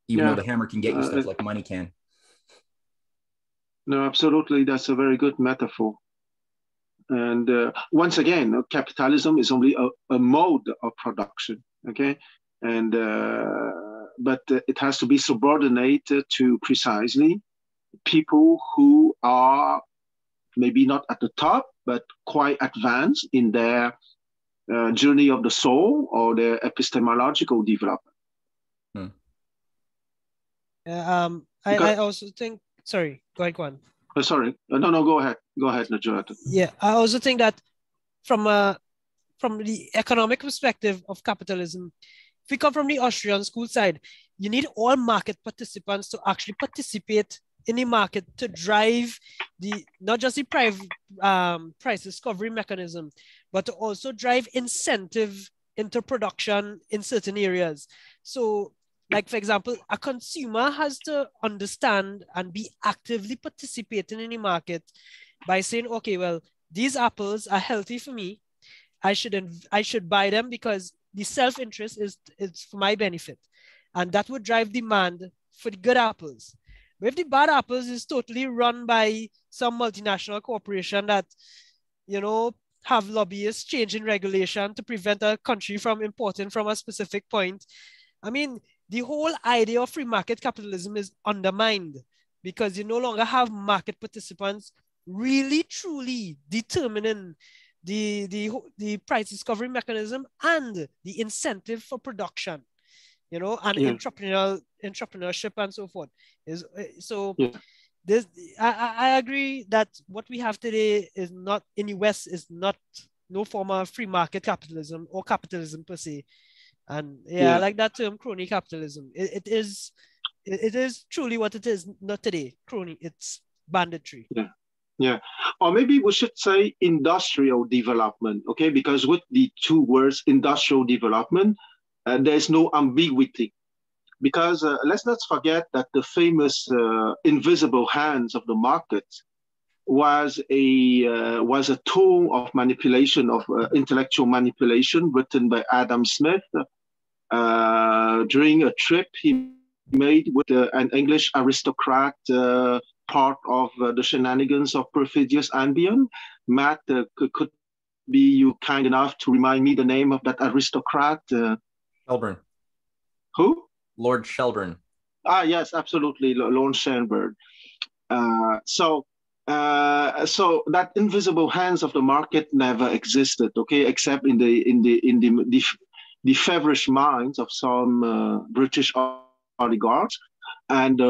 Even though the hammer can get you stuff like money can. No, absolutely. That's a very good metaphor. And once again, capitalism is only a mode of production, okay? And but it has to be subordinated to precisely people who are maybe not at the top, but quite advanced in their journey of the soul or their epistemological development. I also think, sorry, go ahead, Kwan. Sorry, no, go ahead, Najat. Yeah, I also think that from the economic perspective of capitalism, if we come from the Austrian school side, you need all market participants to actually participate in the market to drive not just the price discovery mechanism, but to also drive incentive into production in certain areas. So, like, for example, a consumer has to understand and be actively participating in the market by saying, okay, well, these apples are healthy for me. I should buy them because the self-interest is for my benefit. And that would drive demand for the good apples. But if the bad apples is totally run by some multinational corporation that, have lobbyists changing regulation to prevent a country from importing from a specific point, I mean, the whole idea of free market capitalism is undermined, because you no longer have market participants really truly determining the price discovery mechanism and the incentive for production, and entrepreneurship and so forth. I agree that what we have today is not in the West is not no form of free market capitalism or capitalism per se. And yeah, I like that term, crony capitalism. It is truly what it is, not today. Crony, it's banditry. Yeah. Or maybe we should say industrial development, okay? Because with the two words, industrial development, there's no ambiguity. Because let's not forget that the famous invisible hands of the market was a tool of manipulation, of intellectual manipulation, written by Adam Smith during a trip he made with an English aristocrat, part of the shenanigans of Perfidious Albion. Matt, could be you kind enough to remind me the name of that aristocrat? Shelburne. Who? Lord Shelburne. Ah, yes, absolutely, Lord Shelburne. So that invisible hands of the market never existed, okay, except in the feverish minds of some British oligarchs, and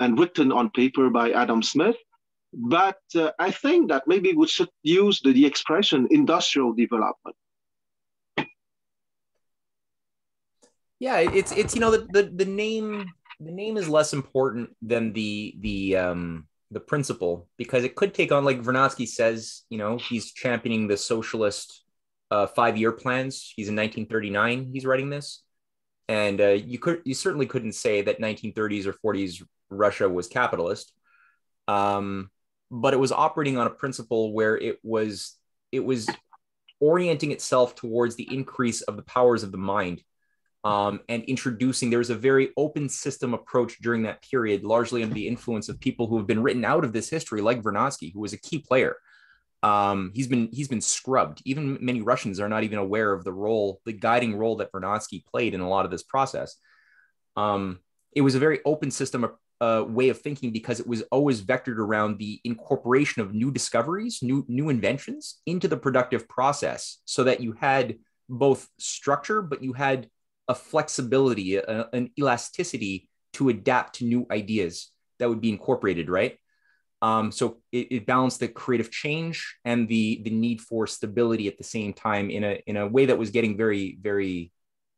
written on paper by Adam Smith. But I think that maybe we should use the expression industrial development. Yeah, it's the name is less important than the principle, because it could take on, like Vernadsky says, he's championing the socialist 5-year plans. He's in 1939. He's writing this, and you certainly couldn't say that 1930s or 40s Russia was capitalist, but it was operating on a principle where it was orienting itself towards the increase of the powers of the mind. And there was a very open system approach during that period, largely under the influence of people who have been written out of this history, like Vernadsky, who was a key player. He's been scrubbed. Even many Russians are not even aware of the guiding role that Vernadsky played in a lot of this process. It was a very open system way of thinking, because it was always vectored around the incorporation of new discoveries, new inventions into the productive process, so that you had both structure, but you had a flexibility, an elasticity to adapt to new ideas that would be incorporated, right? So it balanced the creative change and the need for stability at the same time in a way that was getting very, very,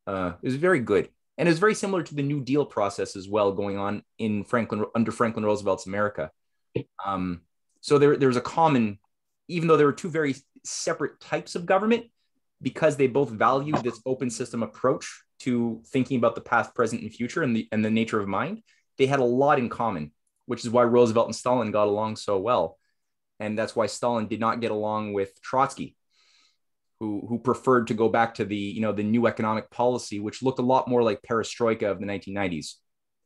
it was very good. And it was very similar to the New Deal process as well, going on under Franklin Roosevelt's America. So there was a common, even though there were two very separate types of government, because they both valued this open system approach to thinking about the past, present, and future, and the nature of mind, they had a lot in common, which is why Roosevelt and Stalin got along so well. And that's why Stalin did not get along with Trotsky, who preferred to go back to the new economic policy, which looked a lot more like perestroika of the 1990s,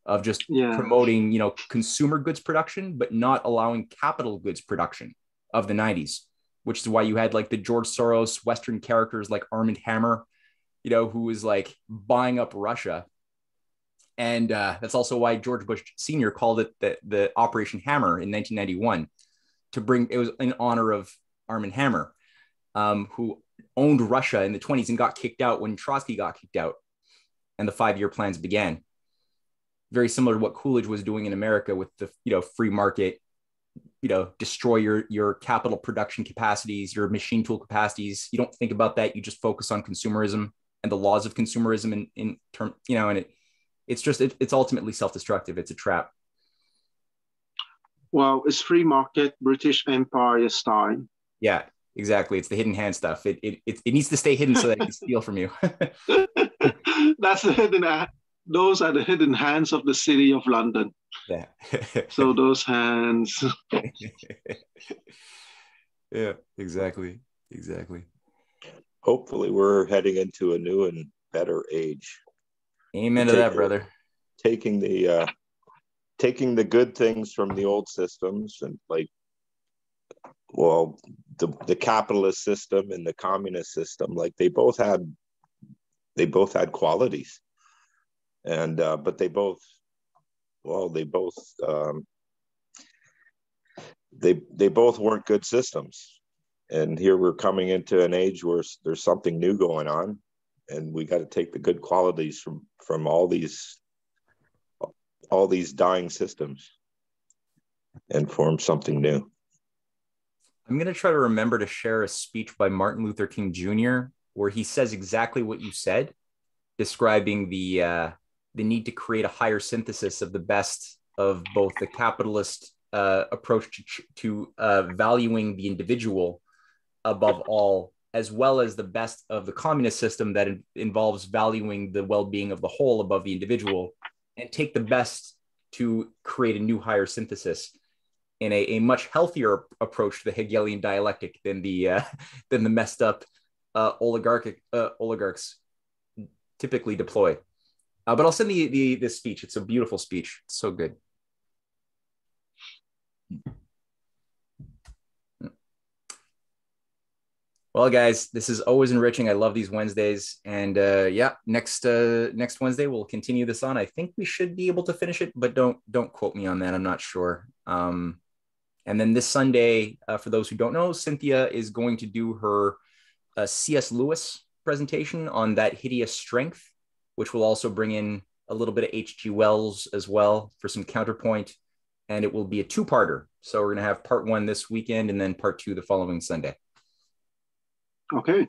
of just promoting, consumer goods production, but not allowing capital goods production of the 90s, which is why you had like the George Soros Western characters like Armand Hammer, who was like buying up Russia. And that's also why George Bush Sr. called it the Operation Hammer in 1991, it was in honor of Armand Hammer, who owned Russia in the 20s and got kicked out when Trotsky got kicked out and the 5-year plans began. Very similar to what Coolidge was doing in America with the free market, destroy your capital production capacities, your machine tool capacities. You don't think about that. You just focus on consumerism and the laws of consumerism in term, and it's ultimately self-destructive. It's a trap. Well, it's free market, British Empire style. Yeah, exactly. It's the hidden hand stuff. It needs to stay hidden so that it can steal from you. That's the hidden. Those are the hidden hands of the city of London. Yeah. So those hands. Yeah, exactly. Hopefully we're heading into a new and better age. Amen to that, brother. Taking the good things from the old systems, and the capitalist system and the communist system, like they both had qualities, and but they both weren't good systems. And here we're coming into an age where there's something new going on, and we got to take the good qualities from all these dying systems and form something new. I'm going to try to remember to share a speech by Martin Luther King Jr. where he says exactly what you said, describing the need to create a higher synthesis of the best of both the capitalist approach to valuing the individual above all, as well as the best of the communist system that involves valuing the well-being of the whole above the individual, and take the best to create a new higher synthesis in a much healthier approach to the Hegelian dialectic than the messed up oligarchs typically deploy. But I'll send this speech. It's a beautiful speech. It's so good. Well, guys, this is always enriching. I love these Wednesdays. And yeah, next Wednesday, we'll continue this on. I think we should be able to finish it, but don't quote me on that. I'm not sure. And then this Sunday, for those who don't know, Cynthia is going to do her C.S. Lewis presentation on That Hideous Strength, which will also bring in a little bit of H.G. Wells as well for some counterpoint. And it will be a two-parter. So we're going to have part 1 this weekend and then part 2 the following Sunday. Okay.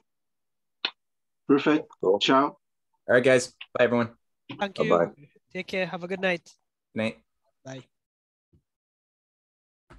Perfect. Cool. Ciao. All right, guys. Bye, everyone. Thank you. Bye-bye. Take care. Have a good night. Good night. Bye.